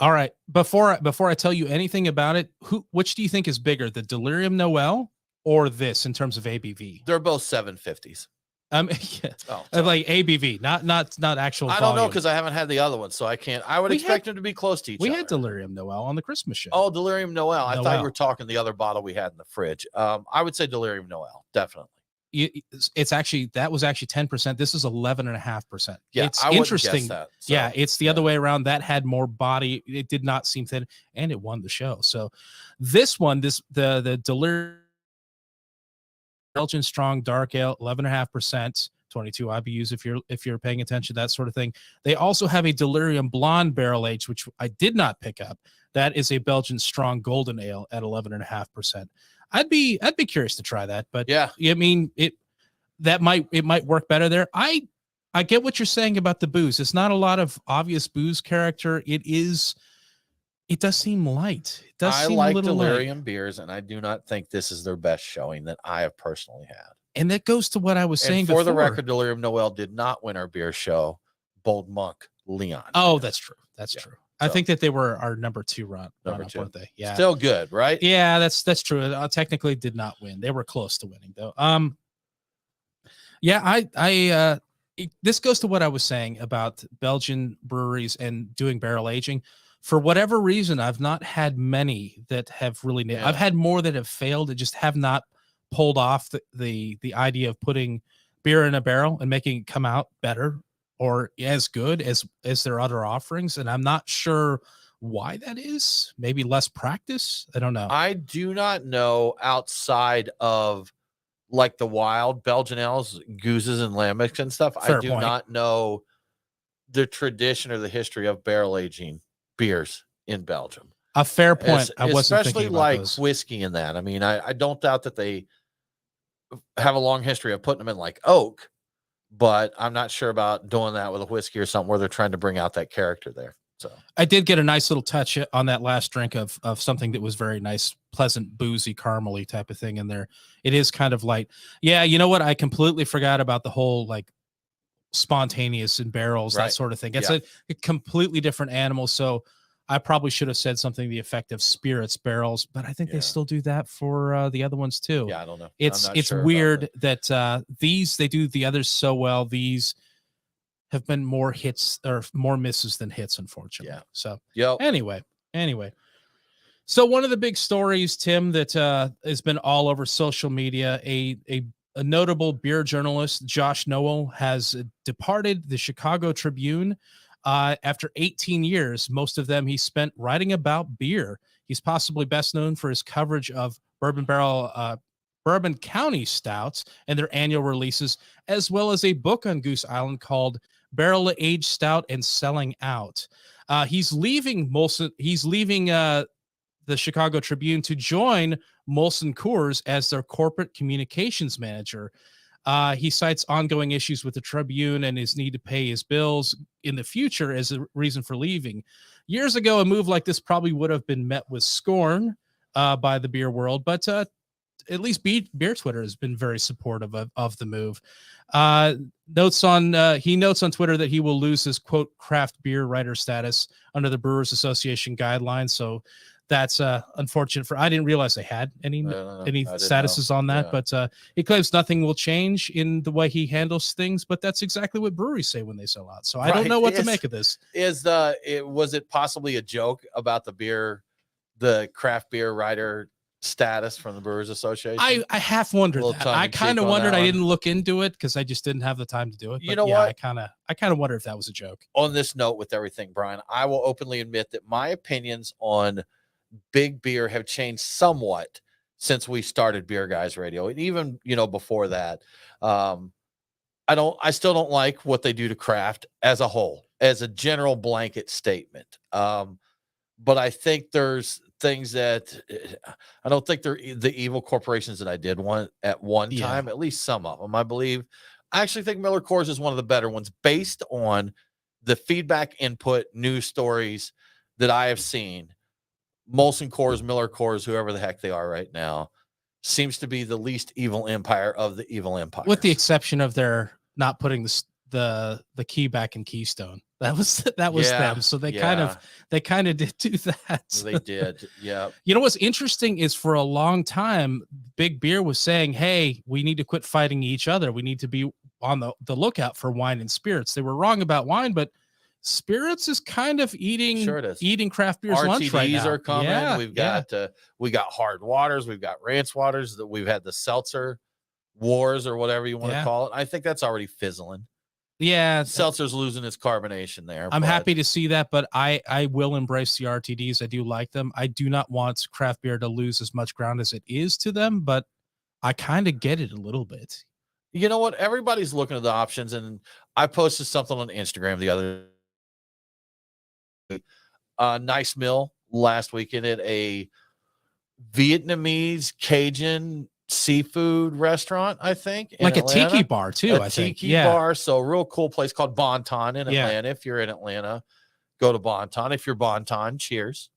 All right. Before I tell you anything about it, which do you think is bigger, the Delirium Noel or this in terms of ABV? They're both 750s. Yeah, Oh, like ABV, not actual. I don't know volume. because I haven't had the other one, so I can't. I would We expect them to be close to each We other. had Delirium Noel on the Christmas show. Oh, Delirium Noel. I thought you Noel. were talking the other bottle we had in the fridge. I would say Delirium Noel, definitely. It's actually that was actually 10%. This is 11.5%. Yeah, It's I wouldn't guess interesting. that. So, Yeah, it's the other yeah. way around. That had more body. It did not seem thin, and it won the show. So this one, the Delirium Belgian Strong Dark Ale, 11.5%. 22 IBUs if you're paying attention, that sort of thing. They also have a Delirium Blonde Barrel Aged, which I did not pick up. That is a Belgian Strong Golden Ale at 11.5%. I'd be curious to try that, but Yeah. I mean it might work better there. I get what you're saying about the booze. It's not a lot of obvious booze character. It does seem light. It does I seem like a little light. Delirium beers, and I do not think this is their best showing that I have personally had. And that goes to what I was saying And for the before. record, Delirium Noel did not win our beer show. Bold Monk Leon. Oh, did. that's true. That's Yeah. true. I So- think that they were our number 2 run Number up, 2. weren't they? Yeah. Still good, right? Yeah, that's true. Technically did not win. They were close to winning though. Yeah, this goes to what I was saying about Belgian breweries and doing barrel aging. For whatever reason, I've not had many that have really Yeah. I've had more that have failed that just have not pulled off the idea of putting beer in a barrel and making it come out better or as good as their other offerings. And I'm not sure why that is. Maybe less practice. I don't know. I do not know outside of like the wild Belgian ales, gooses and lambics and stuff. Fair I do point. not know the tradition or the history of barrel aging beers in Belgium. A fair point. I wasn't Especially thinking about like those. whiskey and that. I mean, I don't doubt that they have a long history of putting them in like oak, but I'm not sure about doing that with a whiskey or something where they're trying to bring out that character there. So I did get a nice little touch on that last drink of something that was very nice, pleasant, boozy, caramely type of thing in there. It is kind of light. Yeah, you know what? I completely forgot about the whole like spontaneous in barrels, Right. that sort of thing. It's Yeah. a completely different animal. So I probably should have said something to the effect of spirits barrels, but I think Yeah. they still do that for the other ones too. yeah, I don't know. I'm It's not it's sure about weird that these they do the others so well. These have been more hits or more misses than hits, unfortunately. Yeah. So Yep. anyway. So one of the big stories, Tim, that has been all over social media, a notable beer journalist, Josh Noel, has departed the Chicago Tribune after 18 years. Most of them he spent writing about beer. He's possibly best known for his coverage of Bourbon County stouts and their annual releases, as well as a book on Goose Island called Barrel Aged Stout and Selling Out. He's leaving Molson. He's leaving the Chicago Tribune to join Molson Coors as their corporate communications manager. He cites ongoing issues with the Tribune and his need to pay his bills in the future as a reason for leaving. Years ago, a move like this probably would have been met with scorn by the beer world, but at least Beer Twitter has been very supportive of the move. He notes on Twitter that he will lose his quote craft beer writer status under the Brewers Association guidelines. So that's unfortunate I didn't realize they had any statuses on that, but he claims nothing will change in the way he handles things, but that's exactly what breweries say when they sell out. So I don't know what to make of this. Was it possibly a joke about the craft beer writer status from the Brewers Association? I half wondered that. I kind of wondered. I didn't look into it because I just didn't have the time to do it. You know what? I kind of wonder if that was a joke. On this note, with everything, Brian, I will openly admit that my opinions on big beer have changed somewhat since we started Beer Guys Radio, and even before that. I still don't like what they do to craft as a whole, as a general blanket statement. But I think there's things that I don't think they're the evil corporations that I did want at one time, at least some of them. I actually think Miller Coors is one of the better ones based on the feedback, input, news stories that I have seen. Molson Coors, Miller Coors, whoever the heck they are right now, seems to be the least evil empire of the evil empire. With the exception of their not putting the key back in Keystone. That was them. So they kind of did do that. They did. Yeah. You know what's interesting is for a long time, Big Beer was saying, hey, we need to quit fighting each other. We need to be on the lookout for wine and spirits. They were wrong about wine, but spirits is kind of eating craft beer's lunch right now. RTDs are coming. Yeah, we got hard waters. We've got ranch waters. That we've had the seltzer wars or whatever you want to call it. I think that's already fizzling. Yeah, seltzer's losing its carbonation there. I'm happy to see that, but I will embrace the RTDs. I do like them. I do not want craft beer to lose as much ground as it is to them, but I kind of get it a little bit. You know what? Everybody's looking at the options, and I posted something on Instagram the other Nice Mill last weekend at a Vietnamese Cajun seafood restaurant, I think, like a Atlanta. tiki bar too. A tiki bar. So a real cool place called Bon Ton in Atlanta. If you're in Atlanta, go to Bon Ton. If you're Bon Ton, cheers.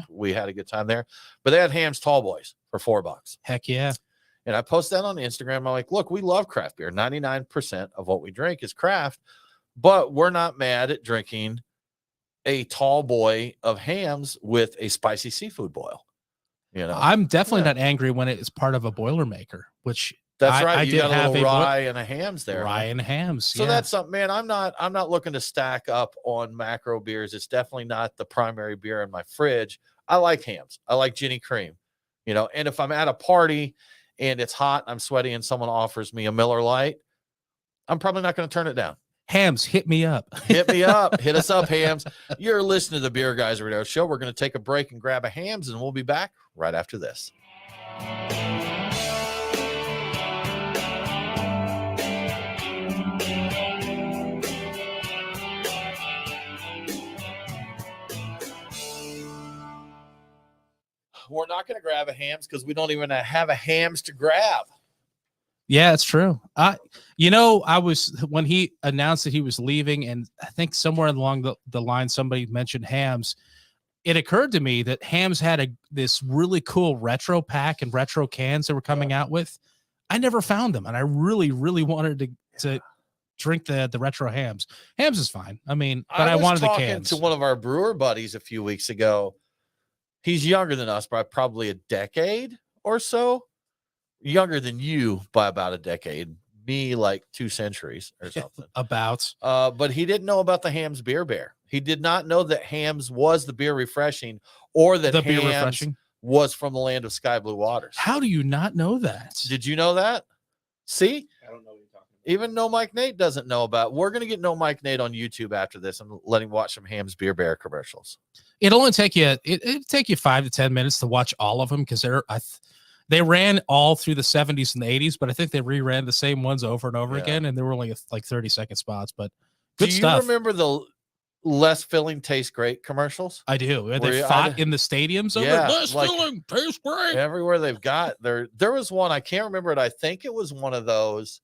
We had a good time there. But they had Ham's Tall Boys for $4. Heck yeah. And I posted that on Instagram. I'm like, look, we love craft beer. 99% of what we drink is craft, but we're not mad at drinking a tall boy of Ham's with a spicy seafood boil. I'm definitely not angry when it is part of a Boilermaker, which that's right. I you did got a have little rye and a Ham's there. Rye and Ham's. So that's something, man. I'm not looking to stack up on macro beers. It's definitely not the primary beer in my fridge. I like Ham's. I like Ginny Cream. And if I'm at a party and it's hot, I'm sweaty, and someone offers me a Miller Lite, I'm probably not going to turn it down. Ham's, hit me up. Hit me up. Hit us up, Ham's. You're listening to the Beer Guys Radio Show. We're going to take a break and grab a Ham's, and we'll be back right after this. We're not going to grab a Ham's because we don't even have a Ham's to grab. Yeah, it's true. I was when he announced that he was leaving, and I think somewhere along the line somebody mentioned Ham's. It occurred to me that Ham's had this really cool retro pack and retro cans they were coming out with. I never found them, and I really, really wanted to drink the retro Ham's. Ham's is fine. I mean, but I wanted the cans. To one of our brewer buddies a few weeks ago. He's younger than us by probably a decade or so. Younger than you by about a decade. Me like 2 centuries or something. About. But he didn't know about the Ham's Beer Bear. He did not know that Hams was the beer refreshing, or that The beer Hams refreshing. was from the land of sky blue waters. How do you not know that? Did you know that? See, I don't know what you're talking about. even No Mike Nate doesn't know about. We're gonna get No Mike Nate on YouTube after this and let him watch some Hams Beer Bear commercials. It'll only take you it'd take you 5 to 10 minutes to watch all of them because they ran all through the 70s and the 80s, but I think they reran the same ones over and over Yeah. again, and they were only like 30-second spots. But Do good you stuff. remember the less filling tastes great commercials? I do. Were They you- fought in the stadiums over Yeah, less like- filling, tastes great. Everywhere they've got there was one, I can't remember it. I think it was one of those.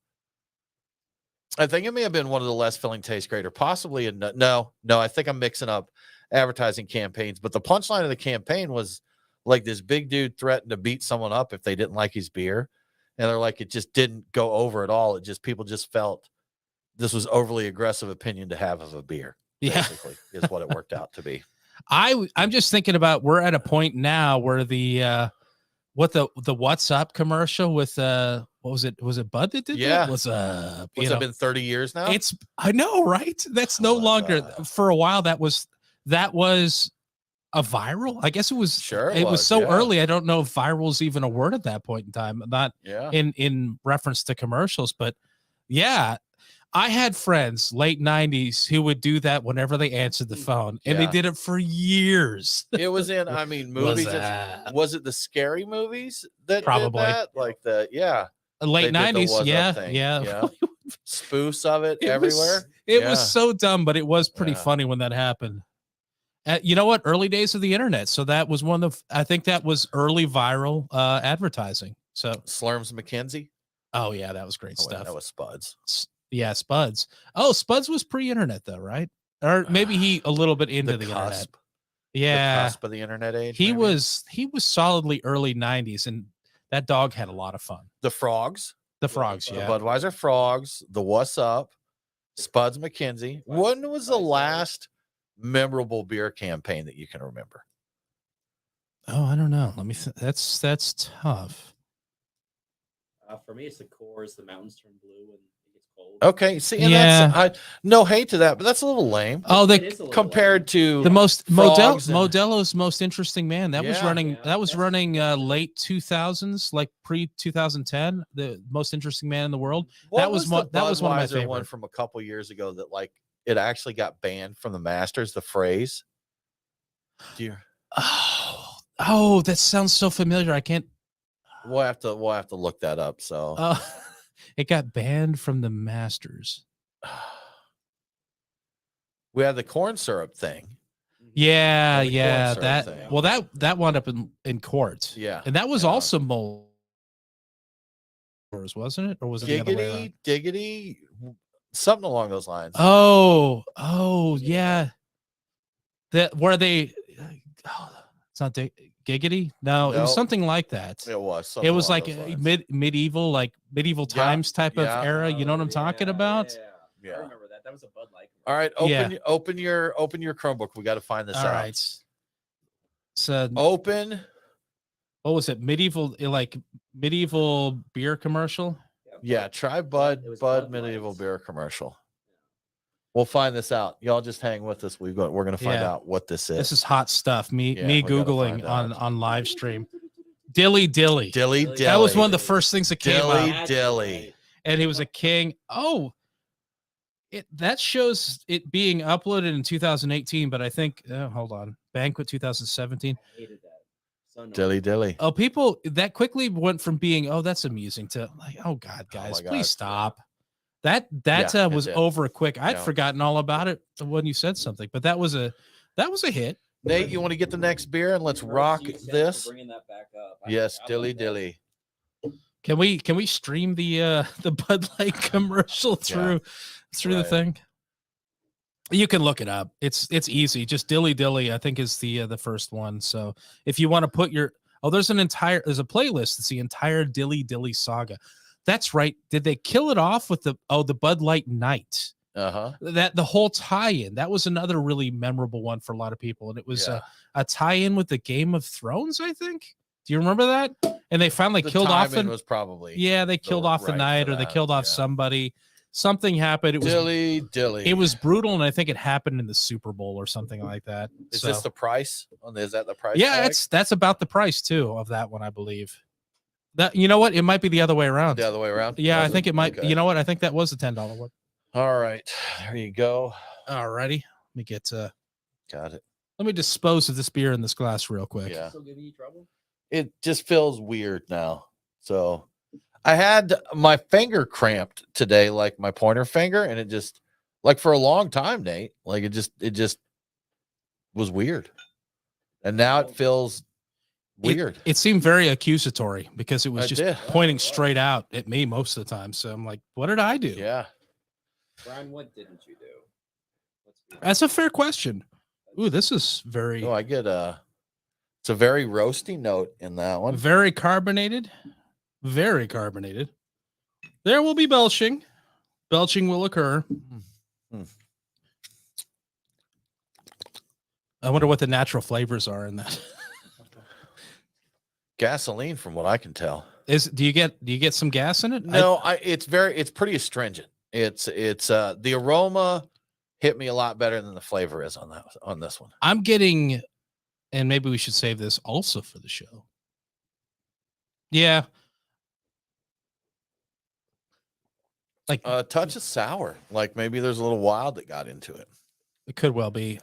I think it may have been one of the less filling taste great, or possibly no, I think I'm mixing up advertising campaigns. But the punchline of the campaign was like this big dude threatened to beat someone up if they didn't like his beer. And they're like, it just didn't go over at all. It just, people just felt this was overly aggressive opinion to have of a beer. Yeah. Basically, is what it worked out to be. I'm just thinking about, we're at a point now where the What's Up commercial with what was it? Was it Bud that did Yeah. that? What's up? What's it been 30 years now? It's, I know, right? That's no What's longer, up? for a while that was a viral. I guess it was. Sure it It was was, so yeah. early. I don't know if viral is even a word at that point in time. Not yeah. in reference to commercials, but yeah, I had friends late 90s who would do that whenever they answered the phone, and they Yeah. did it for years. It was in, I mean, movies. Was it the scary movies that Probably. did that? Like the, yeah. Late They did the 90s, Was Up yeah, thing, yeah. yeah. Spoofs of it, It everywhere. It Yeah. was so dumb, but it was pretty Yeah. funny when that happened. You know what? Early days of the internet. So that was one of, I think that was early viral advertising. So, Slurms McKenzie. oh yeah, that was great Oh, wait, stuff. that was Spuds. Yeah, Spuds. Oh, Spuds was pre-internet though, right? Or maybe he a little bit into the, internet. cusp. Yeah, The cusp of the internet age. he maybe? was solidly early 90s, and that dog had a lot of fun. The Frogs. The Frogs, The yeah. Budweiser Frogs. The What's Up. Spuds McKenzie. When was the last memorable beer campaign that you can remember? Oh, I don't know. Let me. That's tough. For me, it's the Coors. The mountains turn blue when it gets cold. Okay. See, and Yeah. that's, no hate to that, but that's a little lame Oh, It the is a little compared lame. to the most Frogs and- Modelo's Most Interesting Man. That was Yeah. running. Yeah, That was that's- running late 2000s, like pre 2010. The Most Interesting Man in the World. What that was the one- that was one of my Budweiser one favorite. from a couple years ago that like it actually got banned from the Masters. The phrase. Do you? Oh, that sounds so familiar. I can't. We'll have to look that up. So It got banned from the Masters. we had the corn syrup thing. Yeah, the corn yeah. syrup That thing. well, that wound up in court. Yeah. And that was Yeah. also mold, wasn't it? Or was it the other way around? Giggity, diggity, something along those lines. Oh, yeah. That where they? Oh, it's not giggity. No, it was No. something like that. It was. It something was along like those a lines. medieval Yeah, times type yeah. of era. You know what I'm talking about? Yeah. Yeah. I remember that. That was a Bud Light. All right, Yeah. open your Chromebook. We got to find this All out. right. So Open. what was it? Medieval beer commercial. Yeah, try Bud It was Bud Bud medieval Lights. beer commercial. We'll find this out. Y'all just hang with us. We're going to find Yeah. out what this is. This is hot stuff. Me Yeah, we gotta googling find on out. on live stream. Dilly Dilly. Dilly That Dilly. That was one of the first things that came Dilly out, Dilly. and he was a king. Oh, that shows it being uploaded in 2018, but I think hold on, Banquet 2017. I hated that. So annoying. Dilly Dilly. Oh, people that quickly went from being that's amusing to like, oh God, guys, my please God. stop. That Yeah, it was did. over quick. I'd Yeah. forgotten all about it when you said something, but that was a hit. Nate, you want to get the next beer and let's Mercy, rock thanks for this? Bringing that back up. Yes, I Dilly love that. Dilly. Can we stream the Bud Light commercial through the right. thing? You can look it up. It's easy. Just Dilly Dilly, I think, is the first one. So if you want to put there's a playlist. It's the entire Dilly Dilly saga. That's right. Did they kill it off with the Bud Light Night? Uh-huh. That the whole tie-in, that was another really memorable one for a lot of people, and it was Yeah. a tie-in with the Game of Thrones, I think. Do you remember that? And they finally The killed off timing the was probably they killed off the right night, for or they that, killed off yeah. somebody. Something happened. Dilly. It was brutal, and I think it happened in the Super Bowl or something like that. Is So- this the price? Is that the price? yeah, tag? that's about the price too of that one, I believe. That you know what? It might be the other way around. the other way around. Yeah, I Was think it might. Okay. You know what? I think that was a $10 one. All right, there you go. Alrighty, let me get. Got it. Let me dispose of this beer in this glass real quick. Yeah. Still giving you trouble? It just feels weird now. So I had my finger cramped today, like my pointer finger, and it just like for a long time, Nate. Like it just was weird. And now it feels weird. It seemed very accusatory because it was I just did. pointing straight out at me most of the time. So I'm like, what did I do? Yeah. Brian, what didn't you do? Let's be That's a fair question. Ooh, this is very, Oh, I get it's a very roasty note in that one. very carbonated. Very carbonated. There will be belching. Belching will occur. Mm. I wonder what the natural flavors are in that. Gasoline, from what I can tell. Do you get some gas in it? No, it's pretty astringent. It's the aroma hit me a lot better than the flavor is on this one. I'm getting, and maybe we should save this also for the show. Yeah. Like A touch of sour. Like maybe there's a little wild that got into it. it could well be.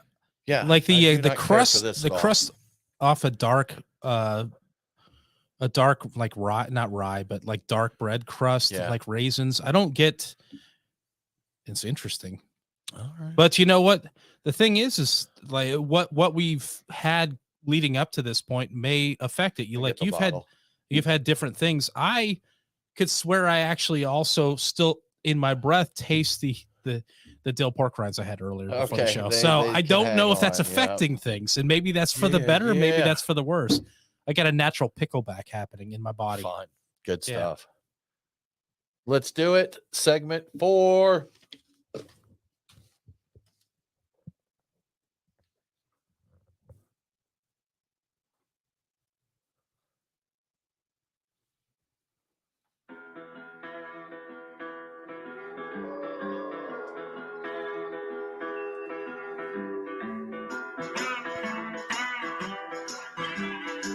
Yeah. Like I do the not care for crust, this the at all. crust off a dark like rye, not rye, but like dark bread crust, Yeah. like raisins. I don't get. It's interesting, All right. but you know what? The thing is like what we've had leading up to this point may affect it. You I like get the you've had different things. I could swear I actually also still in my breath taste the dill pork rinds I had earlier before the Okay, show. they- So they I can don't know hang if that's on, yeah. affecting things, and maybe that's for the Yeah, better, maybe yeah. that's for the worse. I got a natural pickleback happening in my body. Fine. Good Yeah. stuff. Let's do it. Segment 4.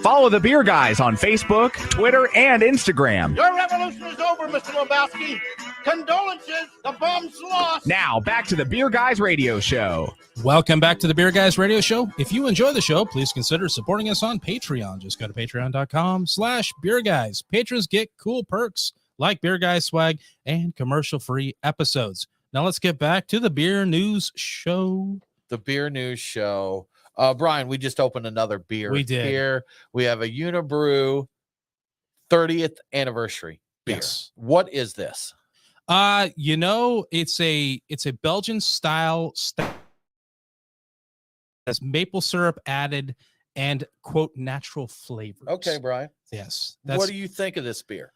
Follow the Beer Guys on Facebook, Twitter, and Instagram. Your revolution is over, Mr. Lebowski. Condolences, the bomb's lost. Now, back to the Beer Guys radio show. Welcome back to the Beer Guys Radio Show. If you enjoy the show, please consider supporting us on Patreon. Just go to patreon.com/Beer Guys. Patrons get cool perks like Beer Guys swag and commercial-free episodes. Now let's get back to the beer news show. The beer news show. Brian, we just opened another beer. We did. Here we have a Unibrew 30th anniversary beer. Yes. What is this? You know, it's a Belgian style has maple syrup added and quote natural flavors. Okay, Brian. Yes. What do you think of this beer?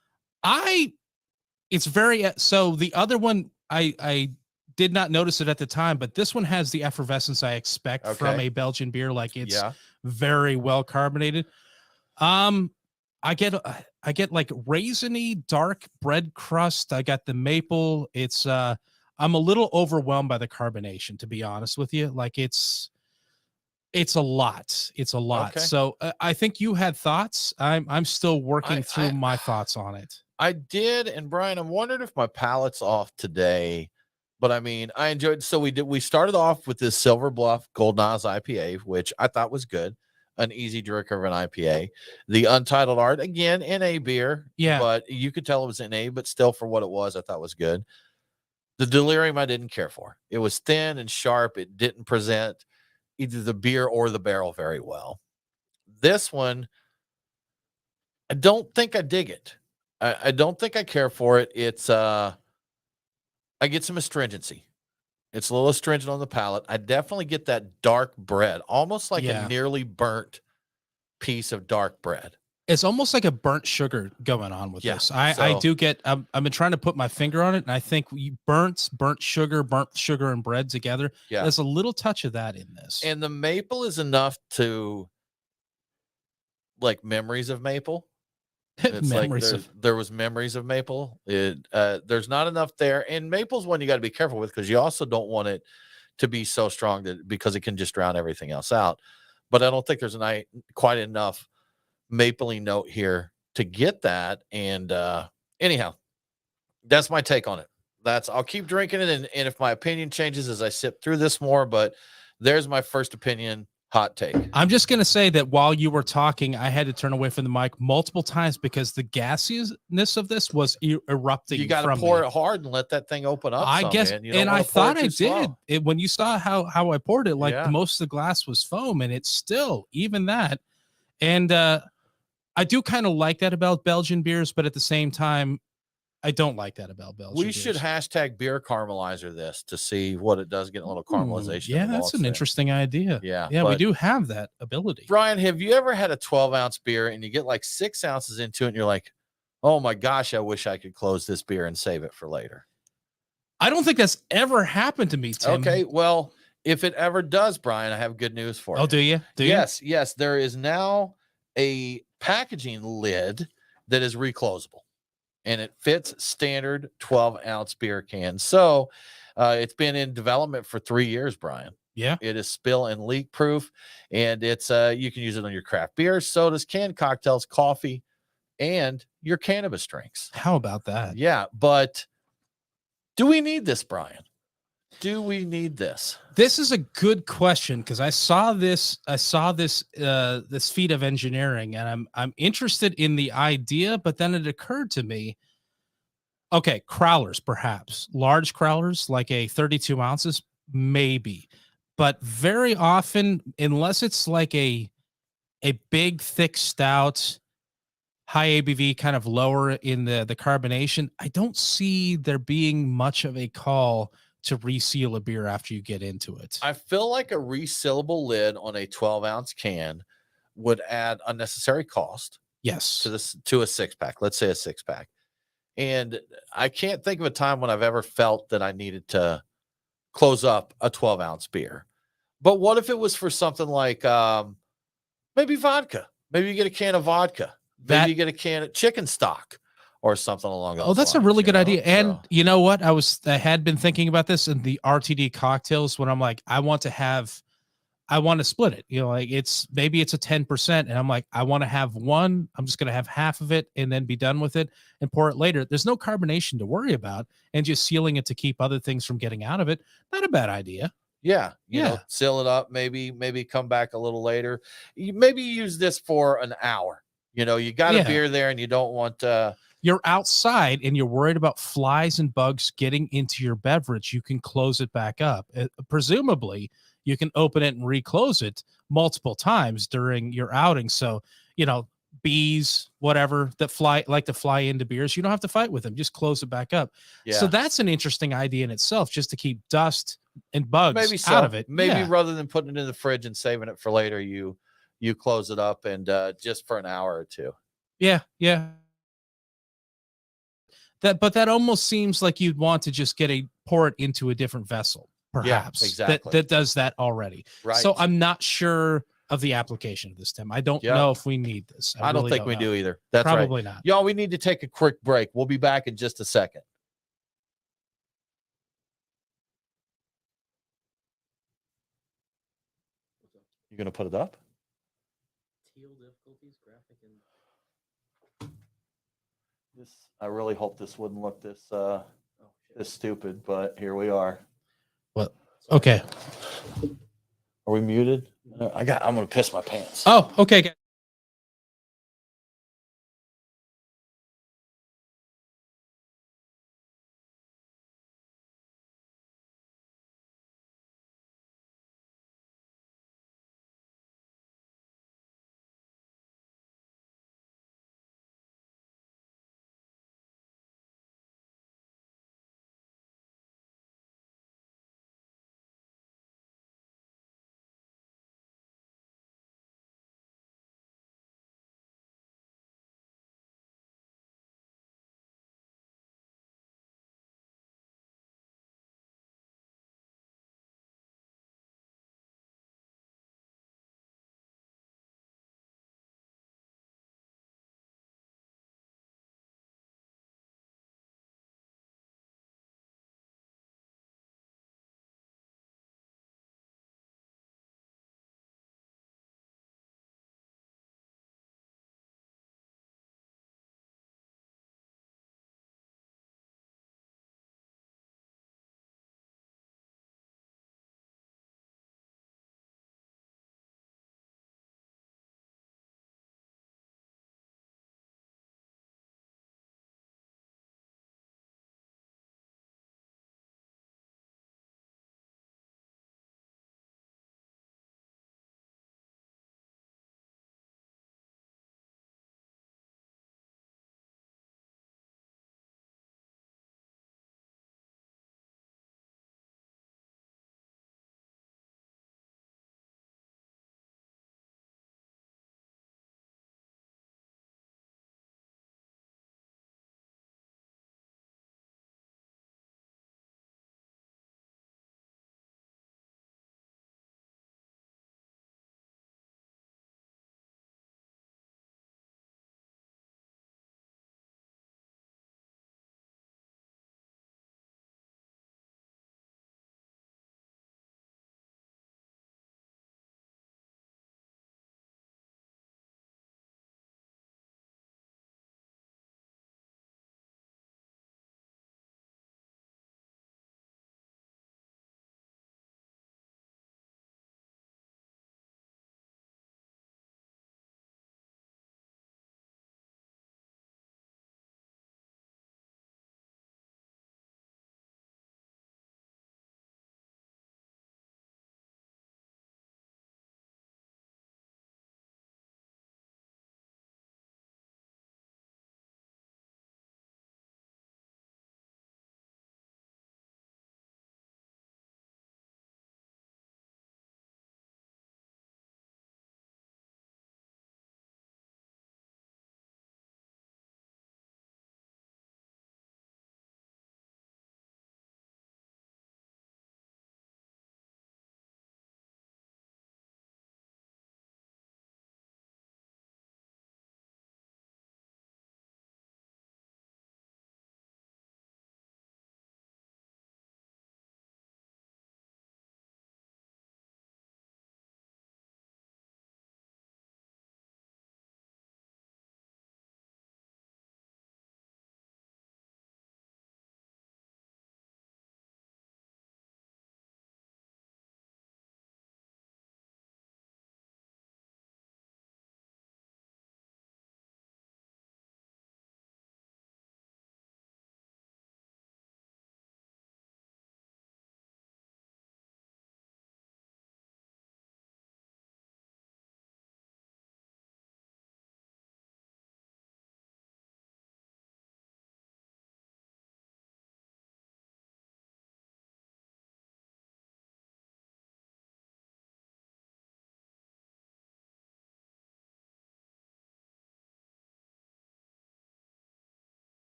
It's very so the other one I did not notice it at the time, but this one has the effervescence I expect from Okay. a Belgian beer. Like it's Yeah. very well carbonated. I get like raisiny dark bread crust. I got the maple. It's I'm a little overwhelmed by the carbonation, to be honest with you. Like it's a lot. It's a lot. Okay. So I think you had thoughts. I'm still working through my thoughts on it. I did, and Brian, I'm wondering if my palate's off today. But I mean, I enjoyed. So we started off with this Silver Bluff Golden Oz IPA, which I thought was good, an easy drinker of an IPA. The Untitled Art, again, NA beer, Yeah. but you could tell it was NA, but still for what it was, I thought was good. The Delirium, I didn't care for. It was thin and sharp. It didn't present either the beer or the barrel very well. This one, I don't think I dig it. I don't think I care for it. It's I get some astringency. It's a little astringent on the palate. I definitely get that dark bread, almost like Yeah. a nearly burnt piece of dark bread. It's almost like a burnt sugar going on with Yeah, this. I so- do get. I've been trying to put my finger on it, and I think burnt sugar, and bread together. Yeah. There's a little touch of that in this. And the maple is enough to like memories of maple. It's like Memories of there was memories of maple. There's not enough there, and maple's one you got to be careful with because you also don't want it to be so strong that because it can just drown everything else out. But I don't think there's quite enough mapley note here to get that. And anyhow, that's my take on it. I'll keep drinking it, and if my opinion changes as I sip through this more, but there's my first opinion hot take. I'm just going to say that while you were talking, I had to turn away from the mic multiple times because the gaseousness of this was erupting. You got to pour it hard and let that thing open up. I guess, man. You don't and wanna I pour it thought I too did slow. it when you saw how I poured it. Like Yeah. most of the glass was foam, and it's still even that. And I do kind of like that about Belgian beers, but at the same time, I don't like that about Belgian. We beers. should hashtag beer caramelizer this to see what it does. Get a little caramelization. Yeah, in the that's malts an there. interesting idea. Yeah, yeah, we but- do have that ability. Brian, have you ever had a 12-ounce beer and you get like 6 ounces into it and you're like, oh my gosh, I wish I could close this beer and save it for later? I don't think that's ever happened to me, Tim. Okay, well, if it ever does, Brian, I have good news for you. Oh, do you? Yes. There is now a packaging lid that is reclosable, and it fits standard 12-ounce beer cans. So it's been in development for 3 years, Brian. Yeah. It is spill and leak proof, and it's you can use it on your craft beers, sodas, canned cocktails, coffee, and your cannabis drinks. How about that? Yeah, but do we need this, Brian? Do we need this? This is a good question because I saw this this feat of engineering, and I'm interested in the idea, but then it occurred to me, okay, crowlers, perhaps large crowlers like a 32 ounces, maybe, but very often, unless it's like a big thick stout, high ABV, kind of lower in the carbonation, I don't see there being much of a call to reseal a beer after you get into it. I feel like a resealable lid on a 12-ounce can would add unnecessary cost Yes. to a 6-pack. Let's say a 6-pack. And I can't think of a time when I've ever felt that I needed to close up a 12-ounce beer. But what if it was for something like maybe vodka? Maybe you get a can of vodka. Maybe you get a can of chicken stock or something along those lines. Oh, that's a really good idea. And So, you know what? I had been thinking about this in the RTD cocktails when I'm like, I want to split it. You know, like maybe it's a 10%. And I'm like, I want to have one. I'm just going to have half of it and then be done with it and pour it later. There's no carbonation to worry about, and just sealing it to keep other things from getting out of it. Not a bad idea. yeah, you know, Yeah. seal it up, maybe come back a little later. Maybe use this for an hour. You know, you got a Yeah. beer there and you don't want You're outside and you're worried about flies and bugs getting into your beverage. You can close it back up. Presumably, you can open it and reclose it multiple times during your outing. So, you know, bees, whatever that like to fly into beers, you don't have to fight with them. Just close it back up. yeah. So that's an interesting idea in itself, just to keep dust and bugs Maybe so. out of it. Maybe Yeah. rather than putting it in the fridge and saving it for later, you close it up and just for an hour or two. Yeah. But that almost seems like you'd want to just pour it into a different vessel, perhaps. exactly. That does that already. Right. So I'm not sure of the application of this, Tim. I don't Yeah. know if we need this. I don't really think we know. do either. That's right. Probably not. Y'all, we need to take a quick break. We'll be back in just a second. You gonna put it up? Teal difficulties, graphic and I really hope this wouldn't look this stupid, but here we are. What? Okay. Are we muted? I'm gonna piss my pants. Oh, okay.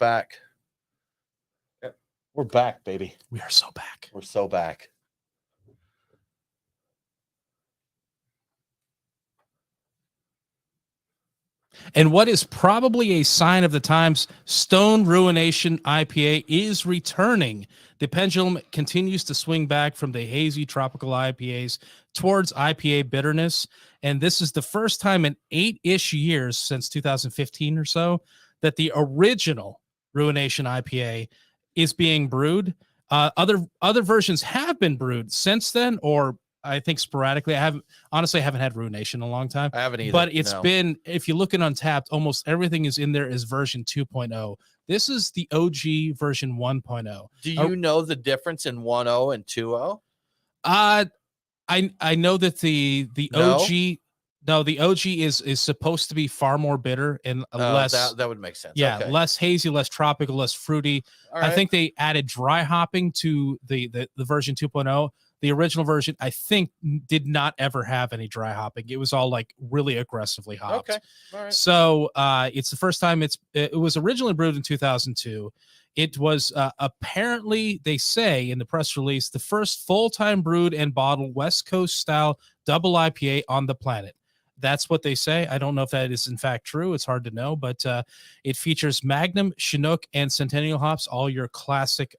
back. We're back, baby. We are so back. We're so back. And what is probably a sign of the times, Stone Ruination IPA is returning. The pendulum continues to swing back from the hazy tropical IPAs towards IPA bitterness. And this is the first time in 8-ish years since 2015 or so that the original Ruination IPA is being brewed. Other versions have been brewed since then, or I think sporadically. I haven't had Ruination in a long time. I haven't either. But it's no. been, if you look at Untapped, almost everything is in there is version 2.0. This is the OG version 1.0. Do you know the difference in 1.0 and 2.0? I know that the No? OG the OG is supposed to be far more bitter and less that would make sense. yeah, Okay. less hazy, less tropical, less fruity. All I right. think they added dry hopping to the version 2.0. The original version, I think, did not ever have any dry hopping. It was all like really aggressively hopped. Okay. All right. So it's the first time it was originally brewed in 2002. It was apparently, they say in the press release, the first full-time brewed and bottled West Coast style double IPA on the planet. That's what they say. I don't know if that is in fact true. It's hard to know, but it features Magnum, Chinook, and Centennial hops, all your classic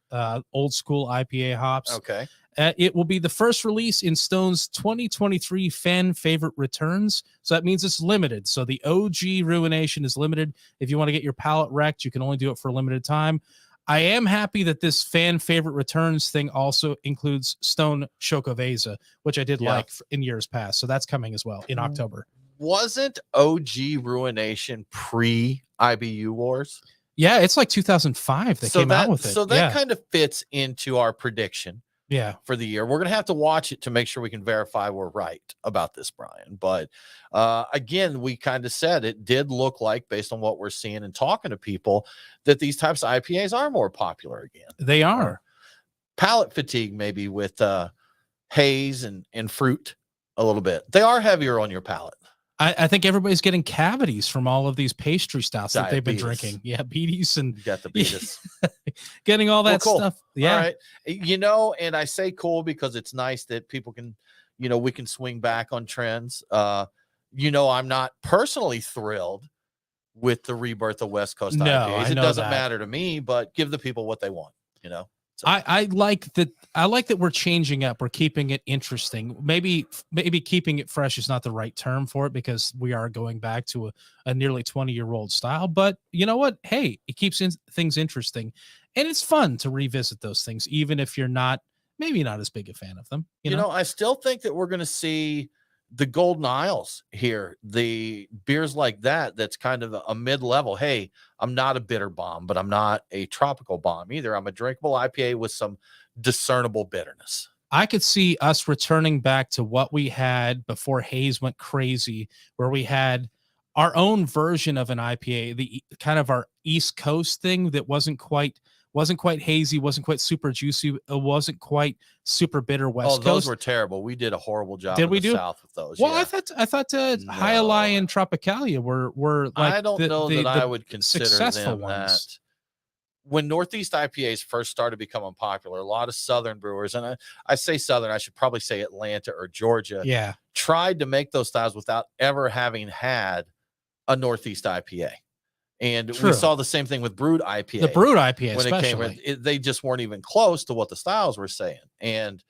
old school IPA hops. Okay. It will be the first release in Stone's 2023 fan favorite returns. So that means it's limited. So the OG Ruination is limited. If you want to get your palate wrecked, you can only do it for a limited time. I am happy that this fan favorite returns thing also includes Stone Chocoveza, which I did like in years past. So that's coming as well in October. Wasn't OG Ruination pre IBU Wars? Yeah, it's like 2005 they came out with it. So that kind of fits into our prediction. Yeah. For the year. We're going to have to watch it to make sure we can verify we're right about this, Brian. But again, we kind of said it did look like, based on what we're seeing and talking to people, that these types of IPAs are more popular again. They are. Palate fatigue, maybe with haze and fruit a little bit. They are heavier on your palate. I think everybody's getting cavities from all of these pastry stouts that they've been Diabetes. drinking. Yeah, beaties and You got the beatus. getting all that cool. stuff. Yeah. All right. And I say cool because it's nice that people can, we can swing back on trends. I'm not personally thrilled with the rebirth of West Coast No, IPAs. I It know doesn't that. matter to me, but give the people what they want, So, I like that. I like that we're changing up. We're keeping it interesting. Maybe keeping it fresh is not the right term for it because we are going back to a nearly 20-year-old style. But you know what? Hey, it keeps things interesting, and it's fun to revisit those things, even if you're maybe not as big a fan of them. You know? I still think that we're going to see the Golden Isles here, the beers like that's kind of a mid-level. Hey, I'm not a bitter bomb, but I'm not a tropical bomb either. I'm a drinkable IPA with some discernible bitterness. I could see us returning back to what we had before Haze went crazy, where we had our own version of an IPA, the kind of our East Coast thing that wasn't quite hazy, wasn't quite super juicy, it wasn't quite super bitter West Those Coast. were terrible. We did a horrible job. Did in we the do? South with those? Well, yeah. I thought High Ally and Tropicalia were like I don't know that I would consider successful them ones. that. When Northeast IPAs first started becoming popular, a lot of Southern brewers, and I say Southern, I should probably say Atlanta or Georgia, Yeah. tried to make those styles without ever having had a Northeast IPA. And True. we saw the same thing with brewed IPA. The brewed IPA, when especially. it came, they just weren't even close to what the styles were saying. And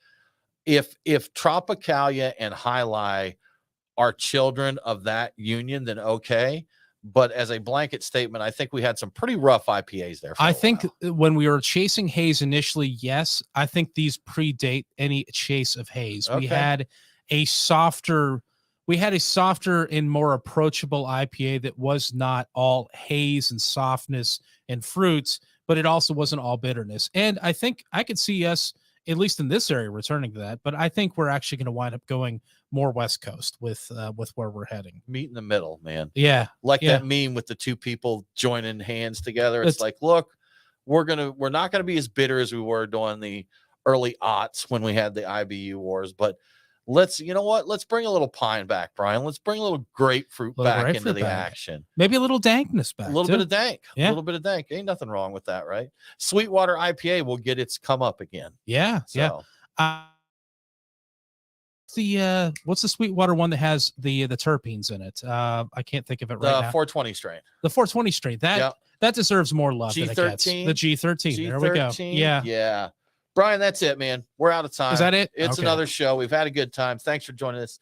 if Tropicalia and High Lie are children of that union, then okay. But as a blanket statement, I think we had some pretty rough IPAs there. I think when we were chasing Haze initially, yes, I think these predate any chase of Haze. Okay. We had a softer and more approachable IPA that was not all haze and softness and fruits, but it also wasn't all bitterness. And I think I could see us, at least in this area, returning to that. But I think we're actually going to wind up going more West Coast with where we're heading. Meet in the middle, man. Yeah. Like Yeah. that meme with the two people joining hands together. It's like, look, we're not gonna be as bitter as we were during the early aughts when we had the IBU wars, but You know what? Let's bring a little pine back, Brian. Let's bring a little grapefruit Little back into grapefruit the back. action. Maybe a little dankness back. A little too. bit of dank. Yeah. A little bit of dank. Ain't nothing wrong with that, right? Sweetwater IPA will get its come up again. Yeah. Yeah. So, What's the Sweetwater one that has the terpenes in it? I can't think of it the right now. 420 strain. The 420 strain. That deserves more love than it gets. G13. The G13. There we go. Yeah. Yeah. Brian, that's it, man. We're out of time. Is that it? It's Okay. another show. We've had a good time. Thanks for joining us.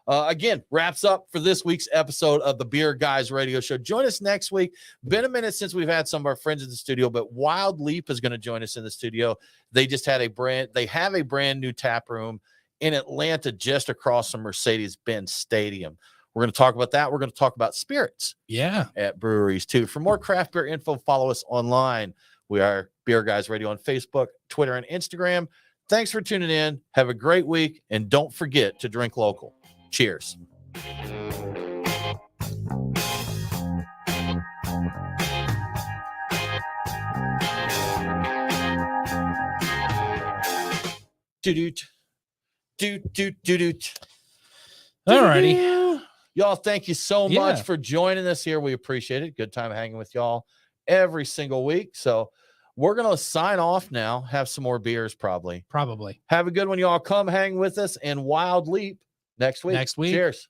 Again, wraps up for this week's episode of the Beer Guys Radio Show. Join us next week. Been a minute since we've had some of our friends in the studio, but Wild Leap is going to join us in the studio. They have a brand new tap room in Atlanta, just across from Mercedes-Benz Stadium. We're going to talk about that. We're going to talk about spirits Yeah. at breweries too. For more craft beer info, follow us online. We are Beer Guys Radio on Facebook, Twitter, and Instagram. Thanks for tuning in. Have a great week, and don't forget to drink local. Cheers. Doot, doot, doot, doot, doot. Alrighty. Y'all, thank you so Yeah. much for joining us here. We appreciate it. Good time hanging with y'all every single week. So we're going to sign off now, have some more beers probably. Probably. Have a good one, y'all. Come hang with us and Wild Leap next week. Next week. Cheers.